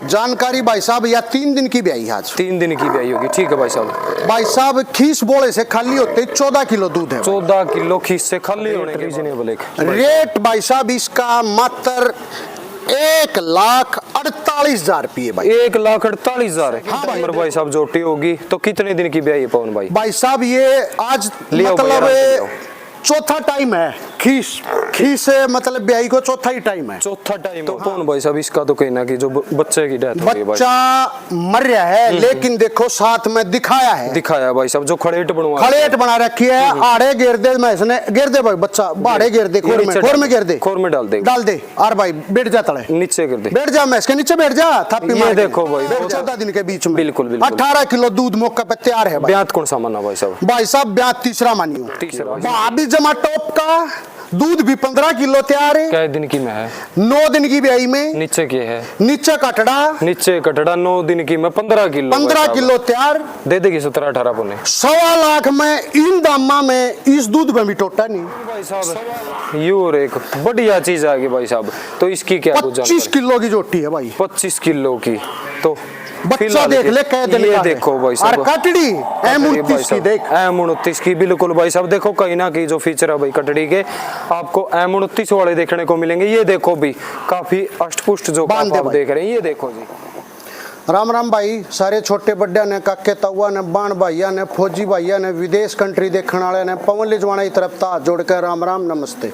जानकारी भाई साहब, या 3 दिन की ब्याई आज। 3 दिन की ब्याई होगी, ठीक है भाई साहब। भाई साहब खीस बोले से खाली होते 14 किलो दूध है। 14 किलो खीस से खाली होने के रीजनेबल रेट भाई साहब इसका मात्र 1,48,000 रुपये भाई। 1,48,000। हाँ भाई साहब जोटी होगी तो कितने दिन की ब्याई है पवन भाई? भाई साहब ये आज मतलब चौथा टाइम है खीस मतलब ब्याई को चौथा ही टाइम है। चौथा टाइम तो कौन भाई साहब इसका तो कहना कि जो बच्चे की डेथ हो गई, बच्चा मर रहा है लेकिन देखो साथ में दिखाया भाई साहब जो खड़ेट बना रखी है। आड़े घेर दे मैं इसने घेर दे भाई बच्चा बाड़े घेर दे खोर में घेर दे खोर में डाल दे और भाई बैठ जा तले नीचे कर दे बैठ जा मैं इसके नीचे बैठ जा थापी मार देखो भाई 14 दिन के बीच में बिल्कुल 18 किलो दूध मौके पे तैयार है। ब्यात कौन सा माना भाई साहब? भाई साहब ब्यात तीसरा मानियो। तीसरा जमा टॉप का दूध भी 15 किलो तैयार है। क्या दिन की में है? 9 दिन की ब्याई में। नीचे की है नीचे कटड़ा 9 दिन की में 15 किलो तैयार दे देगी 17-18 पौने। 1.25 लाख में इन दामा में इस दूध में भी टोटा नहीं भाई साहब। ये और एक बढ़िया चीज आ गई भाई साहब। तो इसकी क्या 25 किलो की जोटी है भाई। 25 किलो की तो बच्चा देख ले कह दिन ये देखो भाई साहब और कटड़ी M29 की देख M29 की बिल्कुल भाई साहब। देखो कहीं ना कहीं जो फीचर है भाई कटड़ी के आपको M29 वाले देखने को मिलेंगे। ये देखो भी काफी अष्टपुष्ट जो आप देख रहे हैं। ये देखो जी राम राम भाई सारे छोटे बड्डे ने काके ताऊआ ने बाण भाइया ने फौजी भाइया ने विदेश कंट्री देखने वाले ने पवन लिजवाना की तरफ था जोड़कर राम राम नमस्ते।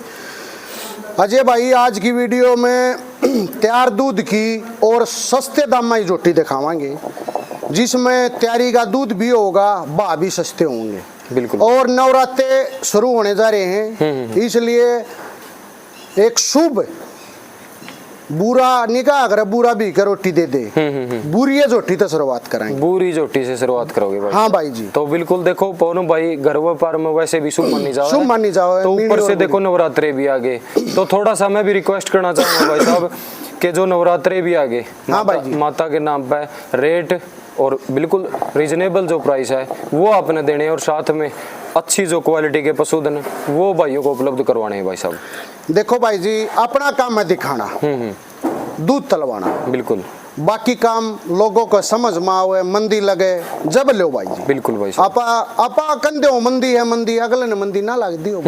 अजय भाई आज की वीडियो में तैयार दूध की और सस्ते दाम में जोटी दिखावांगे जिसमें तैयारी का दूध भी होगा भाव भी सस्ते होंगे बिल्कुल। और नवरात्रे शुरू होने जा रहे हैं इसलिए एक शुभ बुरा निकाह अगर बुरा भी कर रोटी दे दे बुरी जोटी तो शुरुआत कराएंगे। बुरी जोटी से शुरुआत करोगे भाई? हाँ भाई जी। तो बिल्कुल देखो पवन भाई घर व्यापार में वैसे भी शुभ मानी जाओ तो ऊपर से देखो नवरात्रे भी आ गए तो थोड़ा सा मैं भी रिक्वेस्ट करना चाहूंगा भाई साहब कि जो नवरात्रे भी आ गए माता के नाम पे रेट और बिल्कुल रीजनेबल जो प्राइस है वो आपने देने और साथ में अच्छी जो क्वालिटी के पशुधन वो भाइयों को उपलब्ध करवाने हैं भाई साहब। देखो भाई जी अपना काम है दिखाना दूध तलवाना बिल्कुल बाकी काम लोगों को समझ में आवे मंदी लगे जब लो भाई जी बिल्कुल भाई आपा कंदे हो मंदी है मंदी अगले ने मंदी ना लग दी हो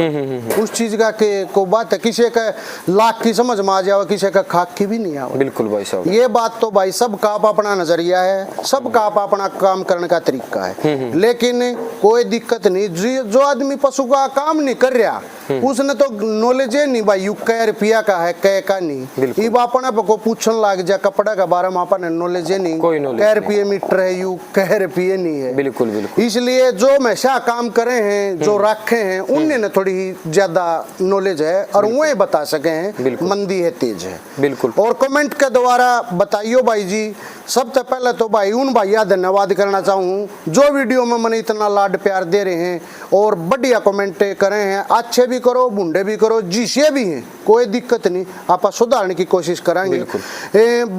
उस चीज का के को बात है किसी का लाख की समझ में आ जाए किसी का खाक की भी नहीं आवे बिल्कुल भाई साहब। ये बात तो भाई सबका अपना नजरिया है सबका अपना काम करने का तरीका है लेकिन कोई दिक्कत नहीं जो आदमी पशु का काम नहीं कर रहा उसने तो नॉलेज है नहीं भाई यू कै रुपया का है कै का नहीं ये अपना को पूछने लग जा कपड़ा का बारे में अपन नॉलेज है नहीं कै रुपये मीटर है यू कै रुपये नहीं है बिल्कुल बिल्कुल। इसलिए जो हमेशा काम करे हैं जो रखे हैं उनने न थोड़ी ज्यादा नॉलेज है और वही बता सके हैं मंदी है तेज है बिल्कुल। और कमेंट के द्वारा बताइयो भाई जी सबसे पहले तो भाई उन भैया धन्यवाद करना चाहूँ जो वीडियो में मैंने इतना लाड प्यार दे रहे हैं और बढ़िया कमेंट करे हैं अच्छे भी करो बुंडे भी करो जिसे भी हैं कोई दिक्कत नहीं आप सुधारने की कोशिश करेंगे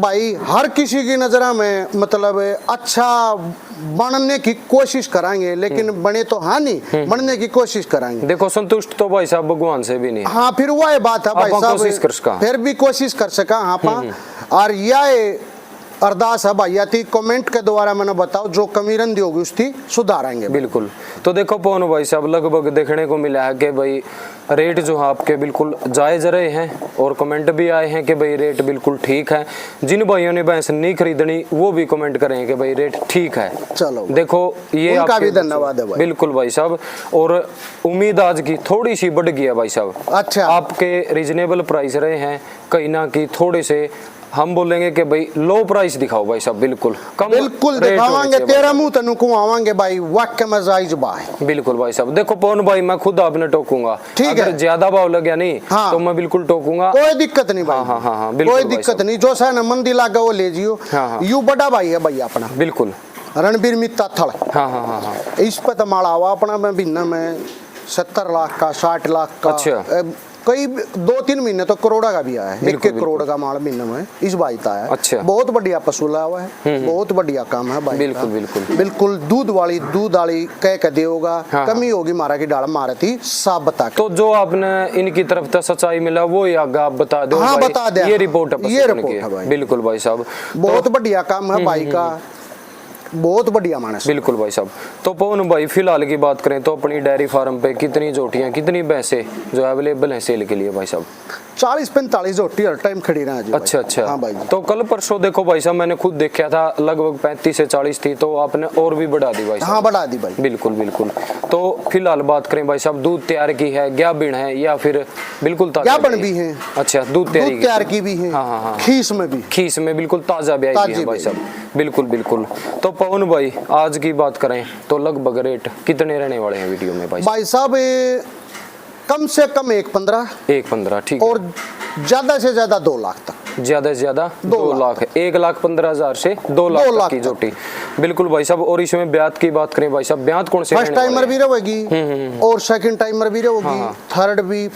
भाई हर किसी की नजर में मतलब अच्छा बनने की कोशिश करेंगे लेकिन बने तो हाँ नहीं बनने की कोशिश करेंगे। देखो संतुष्ट तो भाई साहब भगवान से भी नहीं हाँ फिर वह बात है भाई साहब फिर भी कोशिश कर सका हाँ और यह अरदास है भैया थी कमेंट के द्वारा मैंने बताओ जो कमी रंदी होगी उसकी सुधारेंगे बिल्कुल। तो देखो पवन भाई साहब लगभग देखने को मिला है कि भाई रेट जो है आपके बिल्कुल जायज रहे हैं और कमेंट भी आए हैं कि भाई रेट बिल्कुल ठीक है। जिन भाइयों ने भैंस नहीं खरीदनी वो भी कमेंट करें कि भाई रेट ठीक है। चलो देखो ये आपका भी धन्यवाद है भाई। बिल्कुल भाई साहब और उम्मीद आज की थोड़ी सी बढ़ गई है भाई साहब। अच्छा आपके रीजनेबल प्राइस रहे हैं कहीं ना कहीं थोड़े से हम बोलेंगे कि भाई लो प्राइस दिखाओ भाई साहब बिल्कुल कम बिल्कुल दिखावांगे तेरा मुंह तनु कुआवांगे भाई वाक्य में जायज बात बिल्कुल भाई साहब। देखो पवन भाई मैं खुद आपने टोकूंगा ठीक है ज्यादा भाव लग गया नहीं तो मैं बिल्कुल टोकूंगा कोई दिक्कत नहीं भाई हाँ कोई दिक्कत नहीं जो सा मंदी लागा वो ले जियो यू बड़ा भाई है भाई अपना बिल्कुल रणबीर मित्ता थड़ हाँ इस पे तो माड़ा हुआ अपना में भिन्न में 70 लाख का 60 लाख का कई 2-3 महीने तो करोड़ा का भी आया है, 1 करोड़ का माल महीने में इस बाई था है। अच्छा। बहुत बढ़िया पशु ला हुआ है, बहुत बढ़िया काम है भाई। बिल्कुल बिल्कुल बिल्कुल दूध वाली कह के दे होगा, कमी होगी मारा की डाल मारा थी साफ बता के। तो जो आपने इनकी तरफ से सच्चाई मिला वो ही आगे आप बता दो। हाँ बता दे, ये रिपोर्ट है, ये रिपोर्ट है भाई। बिल्कुल भाई साहब, बहुत बढ़िया काम है भाई का, बहुत बढ़िया मानस। बिल्कुल भाई साहब। तो पवन भाई फिलहाल की बात करें तो अपनी डेयरी फार्म पे कितनी जोटियां, कितनी भैंसें जो अवेलेबल है सेल के लिए भाई साहब? 40-45 जोटी हर टाइम खड़ी रहा जी। अच्छा अच्छा। हाँ भाई। तो कल परसों देखो भाई साहब मैंने खुद देखा था लगभग 35 से 40 थी, तो आपने और भी बढ़ा दी भाई साहब? हाँ बढ़ा दी भाई। बिल्कुल बिल्कुल। तो फिलहाल बात करें भाई साहब, दूध तैयार की है, गाभिन है या फिर बिल्कुल ताजा? गाभिन भी है। अच्छा, दूध तैयार की भी है। हाँ हाँ। खीस में भी, खीस में बिल्कुल ताजा ब्याई भी है भाई साहब। बिल्कुल बिल्कुल। तो पवन भाई आज की बात करें तो लगभग रेट कितने रहने वाले हैं वीडियो में भाई साहब? कम से कम 1.15 ठीक है, और ज्यादा से ज्यादा 2 लाख तक। ज्यादा से ज्यादा 2 लाख, 1,15,000 से 2 लाख तक की जोटी। बिल्कुल भाई साहब। और इसमें ब्यात की बात करें भाई साहब, ब्यात कौन से? फर्स्ट टाइमर भी रहेगी और सेकंड टाइमर भी रहेगी, थर्ड भी,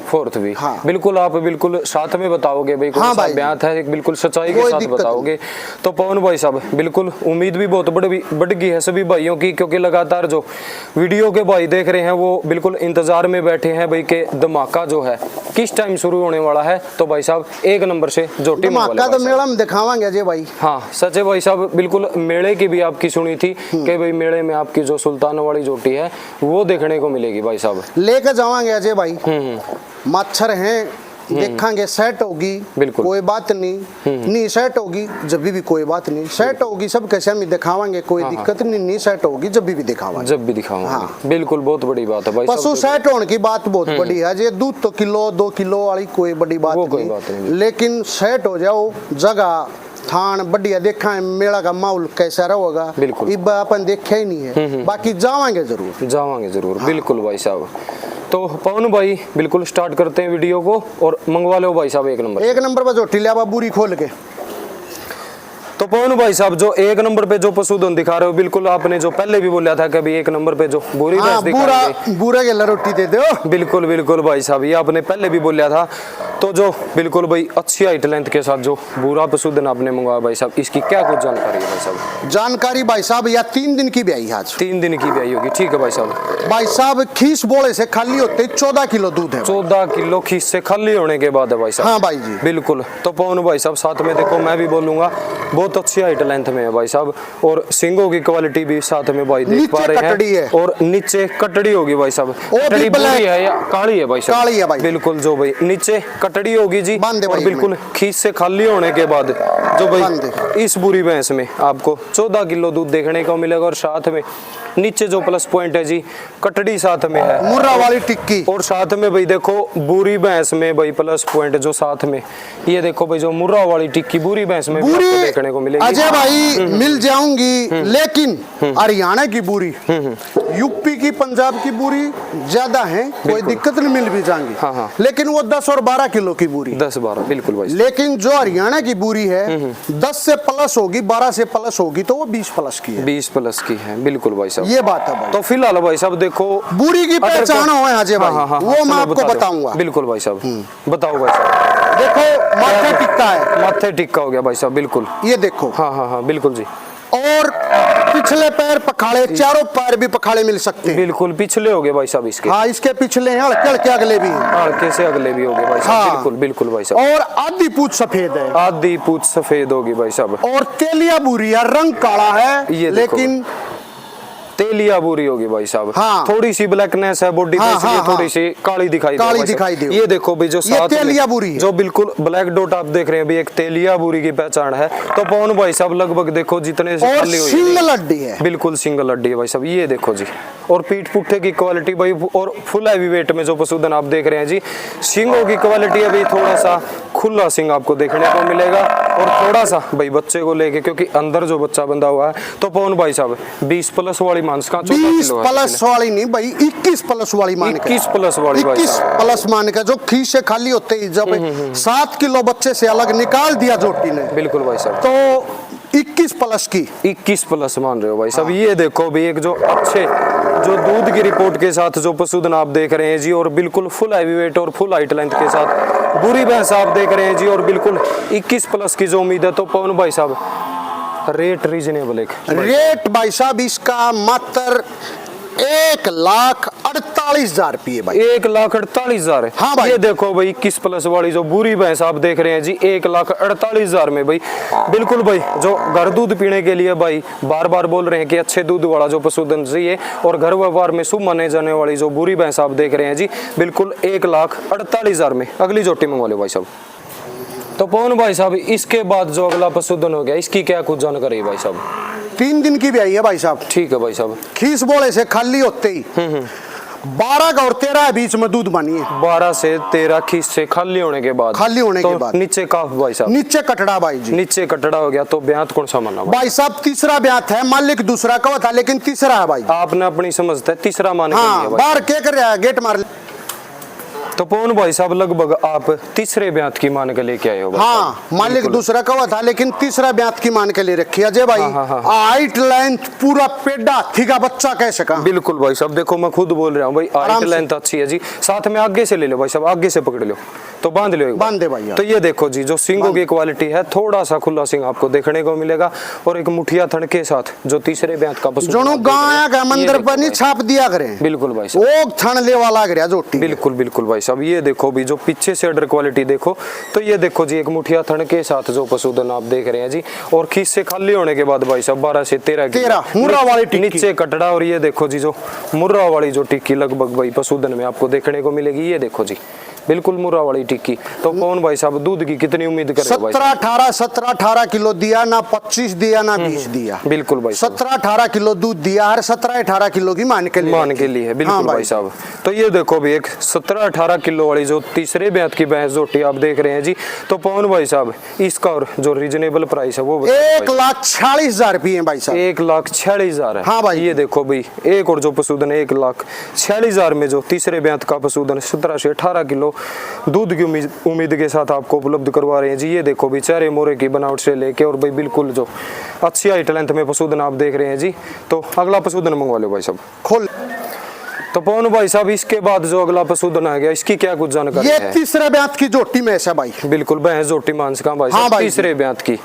फोर्थ भी। हाँ। बिल्कुल आप बिल्कुल साथ में बताओगे भाई कौन सा ब्यात है, बिल्कुल सच्चाई के साथ बताओगे। तो पवन भाई साहब बिल्कुल उम्मीद भी बहुत बढ़ गई है सभी भाइयों की, क्योंकि लगातार जो वीडियो के भाई देख रहे हैं वो बिल्कुल इंतजार में बैठे हैं भाई के धमाका जो है किस टाइम शुरू होने वाला है। तो भाई साहब 1 नंबर से जोटी धमाका तो मेला में दिखावांगे अजय भाई। हाँ सच है भाई साहब। बिल्कुल मेले की भी आपकी सुनी थी कि भाई मेले में आपकी जो सुल्तान वाली जोटी है वो देखने को मिलेगी भाई साहब। लेकर जावांगे अजय भाई। मच्छर हैं, देखांगे, सेट होगी बिल्कुल कोई बात नहीं सेट होगी जब भी कोई बात नहीं, सेट होगी सब कैसे हम दिखावांगे, कोई दिक्कत नहीं सेट होगी जब भी दिखावांगे, जब भी दिखावांगे। बिल्कुल बहुत बड़ी बात है भाई। पशु सेट होने की बात बहुत बड़ी है। ये दूध तो किलो 2 किलो वाली कोई बड़ी बात नहीं, लेकिन सेट हो जाओ, जगह थान बढ़िया देखा है, मेला का माहौल कैसा रहेगा बिल्कुल इब अपन देखा ही नहीं है। बाकी जावांगे जरूर। हाँ। बिल्कुल भाई साहब। तो पवन भाई बिल्कुल स्टार्ट करते हैं वीडियो को और मंगवा लो भाई साहब 1 नंबर पर जोटी लिया बुरी खोल के। तो पवन भाई साहब जो 1 नंबर पे जो पशुधन दिखा रहे हो, बिल्कुल आपने जो पहले भी बोला था कभी 1 नंबर पे जो बुरी भैंस दिखाएंगे, बुरा के रोटी दे दो। बिल्कुल भाई साहब, ये आपने पहले भी बोला था। तो जो बिल्कुल भाई अच्छी हाइट लेंथ के साथ जो बुरा पशुधन आपने मंगवाया भाई साहब, इसकी क्या कुछ जानकारी है भाई साहब? जानकारी भाई साहब या 3 दिन की ब्याई आज। 3 दिन की ब्याई होगी, ठीक है भाई साहब। भाई साहब खीस बोले से खाली होते 14 किलो दूध है। 14 किलो खीस से खाली होने के बाद है भाई साहब। हाँ भाई जी बिल्कुल। तो पवन भाई साहब साथ में देखो मैं भी बोलूंगा बहुत अच्छी हाइट लेंथ में है भाई साहब, और सिंगों की क्वालिटी भी साथ में भाई देख पा रहे हैं। और नीचे कटड़ी होगी भाई साहब, कटड़ी बुरी है या काली है भाई साहब? काली है भाई। बिल्कुल जो भाई नीचे कटड़ी होगी जी, और बिल्कुल खीस से खाली होने के बाद जो भाई इस बुरी भैंस में आपको 14 किलो दूध देखने को मिलेगा। और साथ में नीचे जो प्लस पॉइंट है जी, कटड़ी साथ में है, मुर्रा वाली टिक्की, और साथ में भाई देखो बुरी भैंस में भाई प्लस पॉइंट जो साथ में ये देखो भाई जो मुर्रा वाली टिक्की बुरी भैंस में देखने को मिलेगी। अजय भाई मिल जाऊंगी, लेकिन हरियाणा की बुरी, यूपी की, पंजाब की बुरी ज्यादा है, कोई दिक्कत नहीं, मिल भी जाएंगी। हाँ। लेकिन वो 10 और 12 किलो की बुरी, 10-12 बिल्कुल भाई। लेकिन जो हरियाणा की बुरी है 10 से प्लस होगी, 12 से प्लस होगी, तो वो 20 प्लस की है। 20 प्लस की है बिल्कुल भाई साहब, ये बात है भाई। तो फिलहाल भाई साहब देखो बुरी की पहचान हो अजय भाई, वो मैं आपको बताऊंगा। बिल्कुल भाई साहब बताओ भाई साहब। देखो माथे टिक्का है, माथे टिक्का हो गया भाई साहब, बिल्कुल ये देखो। हाँ बिल्कुल जी। और पिछले पैर पखाड़े, चारों पैर भी पखाड़े मिल सकते हैं। बिल्कुल पिछले हो गए भाई साहब इसके। हाँ इसके पिछले हैं, हल्के अगले भी हैं, हल्के से अगले भी हो गए भाई साहब। बिल्कुल भाई साहब। और आधी पूंछ सफेद है, आधी पूंछ सफेद होगी भाई साहब, और तेलिया बुरी है, रंग काला है, ये लेकिन तेलिया बुरी होगी भाई साहब। हाँ। थोड़ी सी ब्लैकनेस है बॉडी पे, इसलिए थोड़ी सी काली दिखाई दे। ये देखो भाई जो साथ तेलिया बुरी है, जो बिल्कुल ब्लैक डॉट आप देख रहे हैं भी एक तेलिया बुरी की पहचान है। तो पवन भाई साहब लगभग देखो जितने से और सिंगल हड्डी है, बिल्कुल सिंगल हड्डी है भाई साहब, ये देखो जी। और पीठ पुट्ठे की क्वालिटी भाई, और फुल हैवी वेट में जो पशुधन आप देख रहे हैं जी, सिंगों की क्वालिटी अभी थोड़ा सा खुला सिंग आपको देखने को मिलेगा, और थोड़ा सा भाई बच्चे को लेके, क्योंकि अंदर जो बच्चा बंधा हुआ है। तो पवन भाई साहब 20 प्लस वाली मांस का 20 प्लस वाली नहीं भाई, 21 प्लस वाली मान के, 21 प्लस वाली, 21 प्लस मान के, जो खीस से खाली होते ही जब 7 किलो बच्चे से अलग निकाल दिया जोटी ने। बिल्कुल भाई साहब। तो 21 प्लस की। 21 प्लस मान रहे हो भाई साहब। ये देखो भी एक जो अच्छे जो दूध की रिपोर्ट के साथ जो पशुधन आप देख रहे हैं जी, और बिल्कुल फुल हैवी वेट और फुल हाइट लेंथ के साथ बुरी भैंस आप देख रहे हैं जी, और बिल्कुल 21 प्लस की जो उम्मीद है। तो पवन भाई साहब रेट रीजनेबल है? रेट भाई साहब इसका मात्र 1,48,000 रुपये भाई। 1,48,000 है। हाँ भाई। ये देखो भाई 21 प्लस वाली जो बुरी भैंस आप देख रहे हैं जी, 1,48,000 में भाई। बिल्कुल भाई जो घर दूध पीने के लिए भाई बार बार बोल रहे हैं कि अच्छे दूध वाला जो पशुधन चाहिए और घर व्यवहार में शुभ माने जाने वाली जो बुरी भैंस आप देख रहे हैं जी, बिल्कुल 1,48,000 में अगली जोटी मंगवा लो भाई साहब। तो पवन भाई साहब इसके बाद जो अगला पशुधन हो गया, इसकी क्या कुछ जानकारी है भाई साहब? 3 दिन की भी आई है भाई साहब। ठीक है भाई साहब। खीस बोले से खाली होते ही 12 और 13 बीच में दूध बनी है। 12 से 13 खीस से खाली होने के बाद, के बाद नीचे काफ भाई साहब, नीचे कटड़ा भाई जी, नीचे कटड़ा हो गया। तो ब्यात कौन सा माना भाई साहब? तीसरा ब्यात है, मालिक दूसरा का था लेकिन तीसरा है भाई। आपने अपनी समझता है तीसरा माने? हाँ, बाहर क्या कर रहा है, गेट मार। तो पवन भाई साहब लगभग आप तीसरे ब्यात की मान के लेके आए हो? हाँ, मालिक दूसरा का था लेकिन तीसरा ब्यात की मान के ले रखी है अजय भाई। हाइट लेंथ पूरा पेड़ा हाथी का बच्चा कह सका। बिल्कुल भाई साहब, देखो मैं खुद बोल रहा हूँ भाई, हाइट लेंथ अच्छी है जी। साथ में आगे से ले लो भाई साहब, आगे से पकड़ लो तो बांध लो, बांध दे भाई। तो ये देखो जी जो सिंगों की क्वालिटी है, थोड़ा सा खुला सिंग आपको देखने को मिलेगा, और एक मुठिया थन के साथ जो तीसरे ब्यात का पशु जोनो गाया का मंदिर पर नहीं छाप दिया करे। बिल्कुल भाई साहब, वो थन ले वाला गया जोटी। बिल्कुल बिल्कुल भाई साहब। ये देखो भी जो पीछे से अडर क्वालिटी देखो, तो ये देखो जी एक मुठिया थन के साथ जो पशुधन आप देख रहे हैं जी, और खीस से खाली होने के बाद भाई साहब 12 से 13 मुर्रा वाली टिक्की, नीचे कटड़ा। और ये देखो जी जो मुर्रा वाली जो टिक्की लगभग भाई पशुधन में आपको देखने को मिलेगी। ये देखो जी बिल्कुल मुर्रा वाली टिक्की। तो कौन भाई साहब दूध की कितनी उम्मीद कर रहे हो? 17-18 किलो दिया ना, 25 दिया ना 20 दिया। बिल्कुल भाई 17-18 किलो दूध दिया, हर 17-18 किलो की मान के लिए है। बिल्कुल भाई साहब। तो ये देखो भी एक 17-18 किलो वाली जो तीसरे ब्यात की भैंस जोटी आप देख रहे हैं जी। तो पवन भाई साहब इसका और जो रीजनेबल प्राइस है वो 1,46,000 रुपये भाई साहब। 1,46,000 है। हाँ भाई। ये देखो भाई एक और जो पशुधन 1,46,000 में जो तीसरे ब्यात का पशुधन 17 से 18 किलो दूध की उम्मीद के साथ आपको उपलब्ध करवा रहे हैं जी। ये देखो भी चेहरे मोरे की बनावट से लेके और भाई बिल्कुल जो अच्छी हाइट लेंथ में पशुधन आप देख रहे हैं जी। तो अगला पशुधन मंगवा लो भाई साहब, खोल। तो पवन भाई साहब इसके बाद जो अगला पशुधन आ गया, इसकी क्या कुछ जानकारी है? ये तीसरे ब्यात की जोटी में है भाई। बिल्कुल भैंस जोटी मांस का भाई साहब, तीसरे ब्यात की।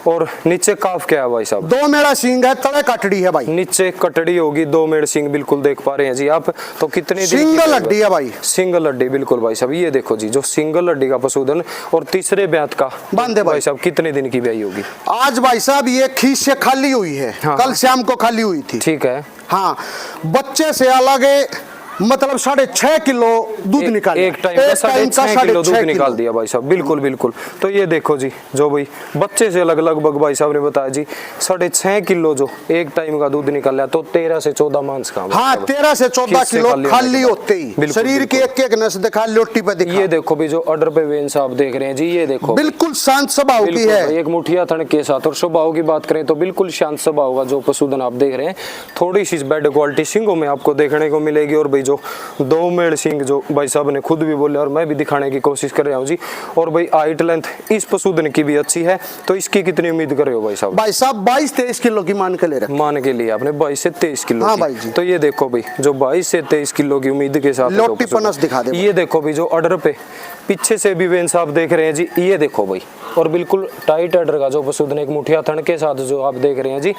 और नीचे काफ क्या है भाई साहब? 2 मेड़ा सिंग है, तले कटड़ी है भाई। नीचे कटड़ी होगी, 2 मेड़ सिंग बिल्कुल देख पा रहे हैं जी आप। तो कितने सिंगल हड्डी है भाई? सिंगल हड्डी बिल्कुल भाई साहब। ये देखो जी जो सिंगल हड्डी का पशुधन और तीसरे ब्यात का बांधे भाई साहब, कितने दिन की ब्याई होगी? आज भाई साहब ये खीस से खाली हुई है। हाँ। कल शाम को खाली हुई थी। ठीक है। हाँ, बच्चे से अलग मतलब 6.5 किलो दूध निकाल, एक टाइम का 6.5 किलो दूध निकाल दिया भाई साहब। बिल्कुल बिल्कुल। तो ये देखो जी जो भाई बच्चे से अलग लगभग भाई साहब ने बताया जी 6.5 किलो जो एक टाइम का दूध निकाला, तो 13 से 14 मांस का। हाँ, 13 से 14 किलो खाली होते ही शरीर की एक नस दिखा, लोटी पे दिखा। ये देखो भी जो अडर पे वेन्स आप देख रहे हैं जी, ये देखो बिल्कुल शांत स्वभाव की है, एक मुठिया थन के साथ। और स्वभाव की बात करें तो बिल्कुल शांत स्वभाव का जो पशुधन आप देख रहे हैं। थोड़ी सी बेड क्वालिटी सिंगों में आपको देखने को मिलेगी, और भाई जो 2 मेड़ सिंग जो भाई साहब ने खुद भी बोले और मैं भी दिखाने की कोशिश कर रहा हूँ जी। और भाई हाइट लेंथ इस पशुधन की भी अच्छी है। तो इसकी कितनी उम्मीद कर रहे हो भाई साहब? भाई साहब 22-23 किलो की मान के ले रहे, मान के लिए आपने 22 से 23 किलो। हाँ भाई जी। तो ये देखो भाई जो 22 से 23 किलो की उम्मीद के साथ लोटी पनस दिखा दे। ये देखो भाई जो अडर पे पीछे से भी वेन्स आप देख रहे हैं जी, ये देखो भाई, और बिल्कुल टाइट अडर का जो पशुधन एक मुठिया थन के साथ जो आप देख रहे हैं जी,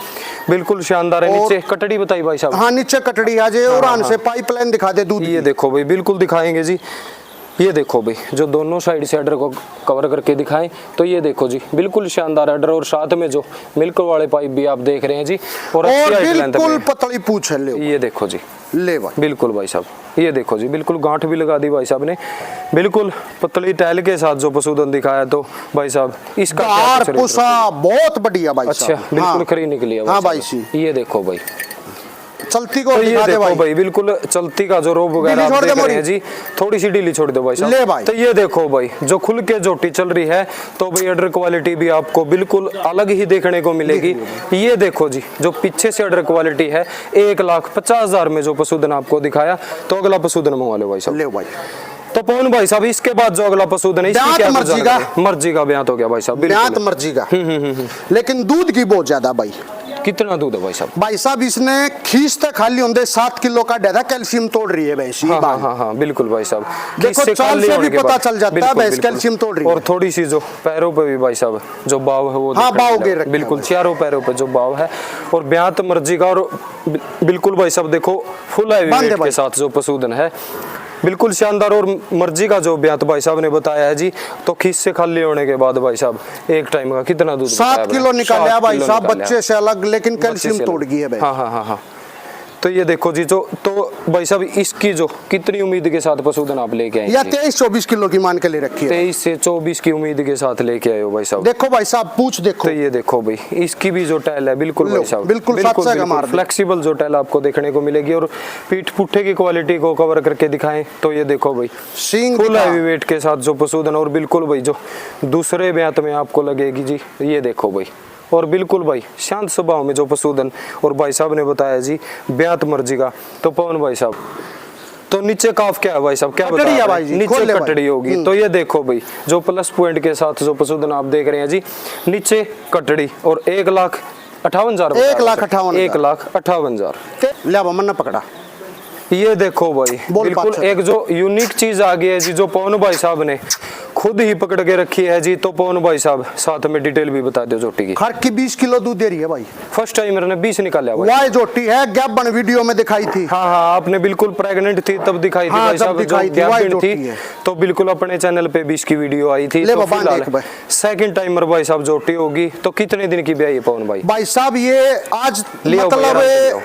बिल्कुल शानदार है। नीचे कटड़ी बताई भाई साहब? हाँ, नीचे कटड़ी आ जाए और से पाइपलाइन दिखा दे दूध। ये देखो भाई बिल्कुल दिखाएंगे जी। ये देखो भाई जो दोनों साइड से अडर को कवर करके दिखाएं, तो ये देखो जी बिल्कुल शानदार अडर, और साथ में जो मिल्क वाले पाइप भी आप देख रहे हैं जी, और बिल्कुल पतली पूंछ है। ले ये देखो जी, ले भाई बिल्कुल भाई साहब। ये देखो जी बिल्कुल गांठ भी लगा दी भाई साहब ने, बिल्कुल पतली टैल के साथ जो पशुधन दिखाया। तो भाई साहब इसका पुसा बहुत बढ़िया भाई साहब। अच्छा, बिल्कुल खरी निकली है। हाँ भाई, ये देखो भाई चलती को तो ये देखो भाई बिल्कुल चलती का जो रोब वगैरह आप देख रहे हैं जी, थोड़ी सी ढीली छोड़ दो भाई साहब। ले भाई। तो ये देखो भाई जो खुल के जोटी चल रही है, तो भाई अडर क्वालिटी भी आपको बिल्कुल अलग ही देखने को मिलेगी। ये देखो जी जो पीछे से अडर क्वालिटी है, 1,50,000 में जो पशुधन आपको दिखाया। तो अगला पशुधन मंगवा लो भाई साहब। ले भाई। तो पवन भाई साहब इसके बाद जो अगला पशुधन है इसकी क्या मर्जी का मर्जी का ब्यात हो गया भाई साहब, ब्यात मर्जी का। लेकिन दूध की बहुत ज्यादा भाई। कितना दूध है भाई साहब? भाई साहब इसने खींच तक खाली होंगे 7 किलो का डेढ़ा कैल्शियम तोड़ रही है भैंस। हाँ, बिल्कुल भाई साहब, देखो चाल से भी पता चल जाता है भैंस कैल्शियम तोड़ रही है। और थोड़ी सी जो पैरों पे भी भाई साहब जो बाव है वो बाव गिर रखा है बिल्कुल, चारों पैरों पे जो बाव है और ब्यात मर्जी का। और बिल्कुल भाई साहब देखो फुल हैवी वेट के साथ जो पशुधन है बिल्कुल शानदार। और मर्जी का जो ब्यात भाई साहब ने बताया है जी, तो खींच से खाली होने के बाद भाई साहब एक टाइम का कितना दूध 7 किलो निकाला भाई साहब बच्चे से अलग, लेकिन कैल्शियम तोड़ गई है। हाँ। तो ये देखो जी, जो तो भाई साहब इसकी जो कितनी उम्मीद के साथ पशुधन आप लेके आए? या 23-24 किलो की मान के ले रखी है। 23 से 24 की उम्मीद के साथ लेके आए हो भाई साहब। देखो भाई साहब पूछ देखो। तो ये देखो भाई इसकी भी जो टैल है बिल्कुल भाई साहब बिल्कुल फ्लेक्सिबल जो टैल आपको देखने को मिलेगी। और पीठ पुट्ठे की क्वालिटी को कवर करके दिखाएं तो ये देखो भाई फुल हैवी वेट के साथ जो पशुधन। और बिल्कुल भाई जो दूसरे ब्यात में आपको लगेगी जी, ये देखो भाई। और बिल्कुल भाई शांत स्वभाव में जो पशुधन। और भाई साहब ने बताया जी ब्यात मर्जी का। तो पवन भाई साहब तो नीचे काफ क्या है भाई साहब, क्या बताया भाई जी? नीचे कटड़ी होगी। तो ये देखो भाई जो प्लस पॉइंट के साथ जो पशुधन आप देख रहे हैं जी, नीचे कटड़ी और 1,58,000 1,58,000 लिया मन्ना पकड़ा। ये देखो भाई बिल्कुल एक जो यूनिक चीज आ गई है जी, जो पवन भाई साहब ने खुद ही पकड़ के रखी है जी। तो पवन भाई साहब साथ में डिटेल भी बता दो जोटी की। हर की 20 किलो दूध दे रही है भाई। फर्स्ट टाइम मैंने 20 निकाला भाई। वाह जोटी है, गैप बन वीडियो में दिखाई थी। हाँ आपने बिल्कुल प्रेग्नेंट थी तब दिखाई थी भाई साहब, जो गैप थी तो बिल्कुल अपने चैनल पे 20 की वीडियो आई थी। तो फिलहाल सेकंड टाइमर भाई साहब जोटी होगी। तो कितने दिन की ब्याई है पवन भाई? भाई साहब ये आज मतलब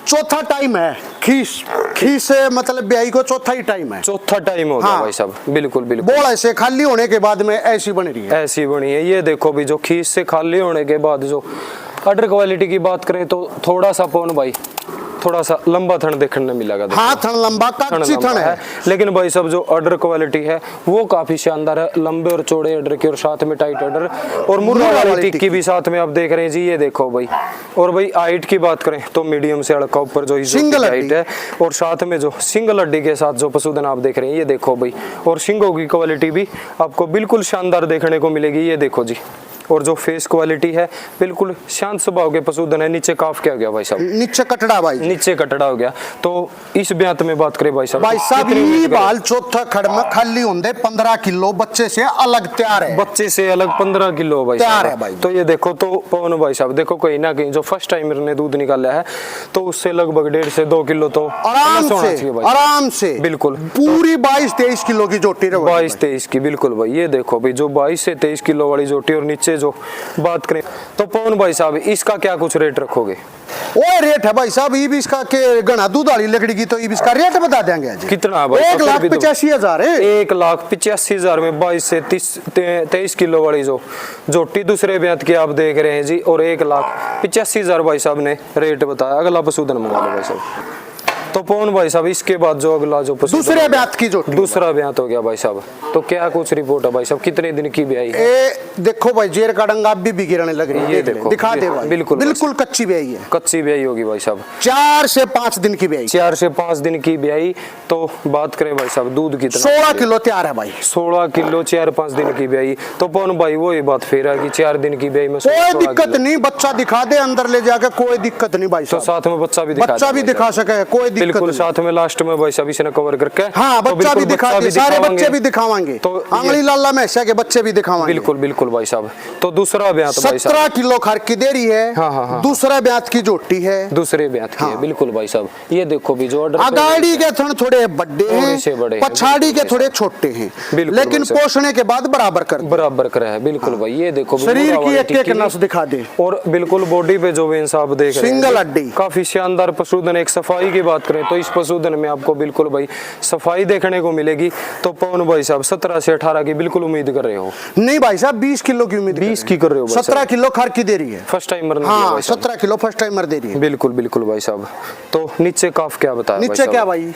चौथा टाइम है खीस से मतलब ब्याई को चौथा ही टाइम है। चौथा टाइम हो गया भाई साहब बिल्कुल बोल ऐसे खाली होने के बाद में ऐसी बन रही है। ऐसी बनी है। ये देखो भी जो खीस से खाली होने के बाद जो अडर क्वालिटी की बात करें तो थोड़ा सा पवन भाई थोड़ा सा लंबा थन देखने मिलेगा। हाँ थन लंबा कच्ची थन है। लेकिन भाई साहब जो अडर क्वालिटी है वो काफी शानदार है, लंबे और चौड़े अडर के और साथ में टाइट अडर और मुर्रा वाली टिक्की भी साथ में आप देख रहे हैं जी। ये देखो भाई। और भाई हाइट की बात करें तो मीडियम से हल्का ऊपर जो सिंगल हाइट है और साथ में जो सिंगल हड्डी के साथ जो पशुधन आप देख रहे हैं ये देखो भाई। और सिंगों की क्वालिटी भी आपको बिल्कुल शानदार देखने को मिलेगी। ये देखो जी। और जो फेस क्वालिटी है बिल्कुल शांत स्वभाव के पशुधन है। नीचे काफ क्या हो गया भाई साहब? नीचे कटड़ा भाई। नीचे कटड़ा हो गया। तो इस ब्यात में बात करें भाई साहब ये बाल चौथा खड़ में खाली होंगे 15 किलो बच्चे से अलग तैयार है। बच्चे से अलग 15 किलो भाई तैयार है भाई। तो ये देखो तो पवन भाई साहब देखो कहीं ना कहीं जो फर्स्ट टाइमर ने दूध निकाला है तो उससे लगभग 1.5 से 2 किलो तो आराम से बिल्कुल पूरी 22-23 किलो की जोटी 22-23 की बिल्कुल भाई। ये देखो भाई जो 22 से 23 किलो वाली जोटी। और नीचे जो बात करें तो पवन भाई साहब इसका क्या कुछ रेट रखोगे? वो रेट है भाई साहब ई इसका के गणा दूध वाली लकड़ी की तो ई इसका रेट बता देंगे आज। कितना भाई? 1,85,000 है। 1,85,000 में 22 से 23 किलो वाली जो जोटी दूसरे ब्यात की आप देख रहे हैं जी। और 1,85,000 भाई साहब ने रेट बताया। अगला पशुधन मंगा लो भाई साहब। तो पवन भाई साहब इसके बाद जो अगला जो दूसरे ब्यात की जो दूसरा ब्यात हो गया भाई साहब। तो क्या कुछ रिपोर्ट है भाई साहब, कितने दिन की ब्याई है? देखो भाई जेर का डंगा अब भी गिरने लग रही है। ये देखो दिखा दे भाई बिल्कुल कच्ची ब्याई है। कच्ची ब्याई होगी भाई साहब। 4 से 5 दिन की ब्याई। 4 से 5 दिन की ब्याई। तो बात करें भाई साहब दूध कितना? 16 किलो तैयार है भाई। 16 किलो 4-5 दिन की ब्याई। तो पवन भाई वो बात फेर है कि 4 दिन की ब्याई में कोई दिक्कत नहीं, बच्चा दिखा दे अंदर ले जाकर कोई दिक्कत नहीं भाई साहब। तो साथ में बच्चा भी दिखा सके कोई दिक्कत बिल्कुल। साथ में लास्ट में भाई साहब इसने कवर करके हाँ बच्चा भी दिखा दे, सारे बच्चे भी दिखावांगे। तो आंगली लाला मैसा के बच्चे भी दिखावांगे बिल्कुल भाई साहब। तो दूसरा ब्यात भाई साहब 17 किलो खर की दे रही है। हाँ। दूसरा ब्यात की जोटी है। दूसरे ब्यात की है बिल्कुल भाई साहब। ये देखो भी जो अगाड़ी के थोड़े बड़े हैं, पछाड़ी के थोड़े छोटे हैं, लेकिन पोषण के बाद बराबर कर है बिल्कुल भाई। ये देखो शरीर की एक नस दिखा दे। और बिल्कुल बॉडी पे जो वेंस आप देख रहे हैं सिंगल हड्डी काफी शानदार पशुधन। एक सफाई की बात करें तो इस पशुधन में आपको बिल्कुल भाई सफाई देखने को मिलेगी। तो पवन भाई साहब 17 से 18 की बिल्कुल उम्मीद कर रहे हो? नहीं भाई साहब 20 किलो की उम्मीद 20 की कर रहे हो? 17 किलो खर की दे रही है फर्स्ट टाइमर। हाँ 17 किलो फर्स्ट टाइमर दे रही है बिल्कुल भाई साहब। तो नीचे काफ क्या बताया? नीचे क्या भाई?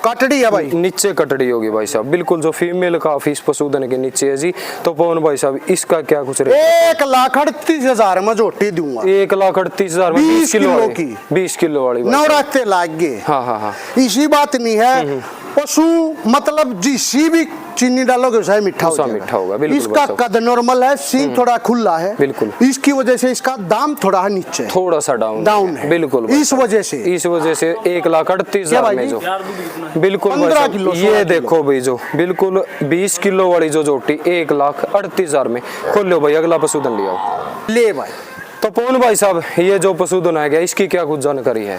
कटड़ी है भाई। नीचे कटड़ी होगी भाई साहब बिल्कुल। जो फीमेल काफ इस पशुधन के नीचे है जी। तो पवन भाई साहब इसका क्या कुछ रेट? 1,38,000 में जोटी दूंगा। 1,38,000 में 20 किलो की 20 किलो वाली नवरात्रे लाग गए। हाँ। इसी बात नहीं है पशु मतलब जिसी भी चीनी डालोगे वैसा मीठा हो जाएगा। मीठा होगा, बिल्कुल इसका भाई कद नॉर्मल है, सींग थोड़ा खुला है, बिल्कुल। इसकी वजह से इसका दाम थोड़ा नीचे है, थोड़ा सा डाउन है, बिल्कुल। इस वजह से 1,38,000 में जो बिल्कुल 15 किलो, ये देखो भाई जो बिल्कुल 20 किलो वाली जो जोटी 1,38,000 में। खोल लो भाई, अगला पशुधन ले आओ। ले भाई। तो पवन भाई साहब, ये जो पशुधन आ गया इसकी क्या कुछ जानकारी है?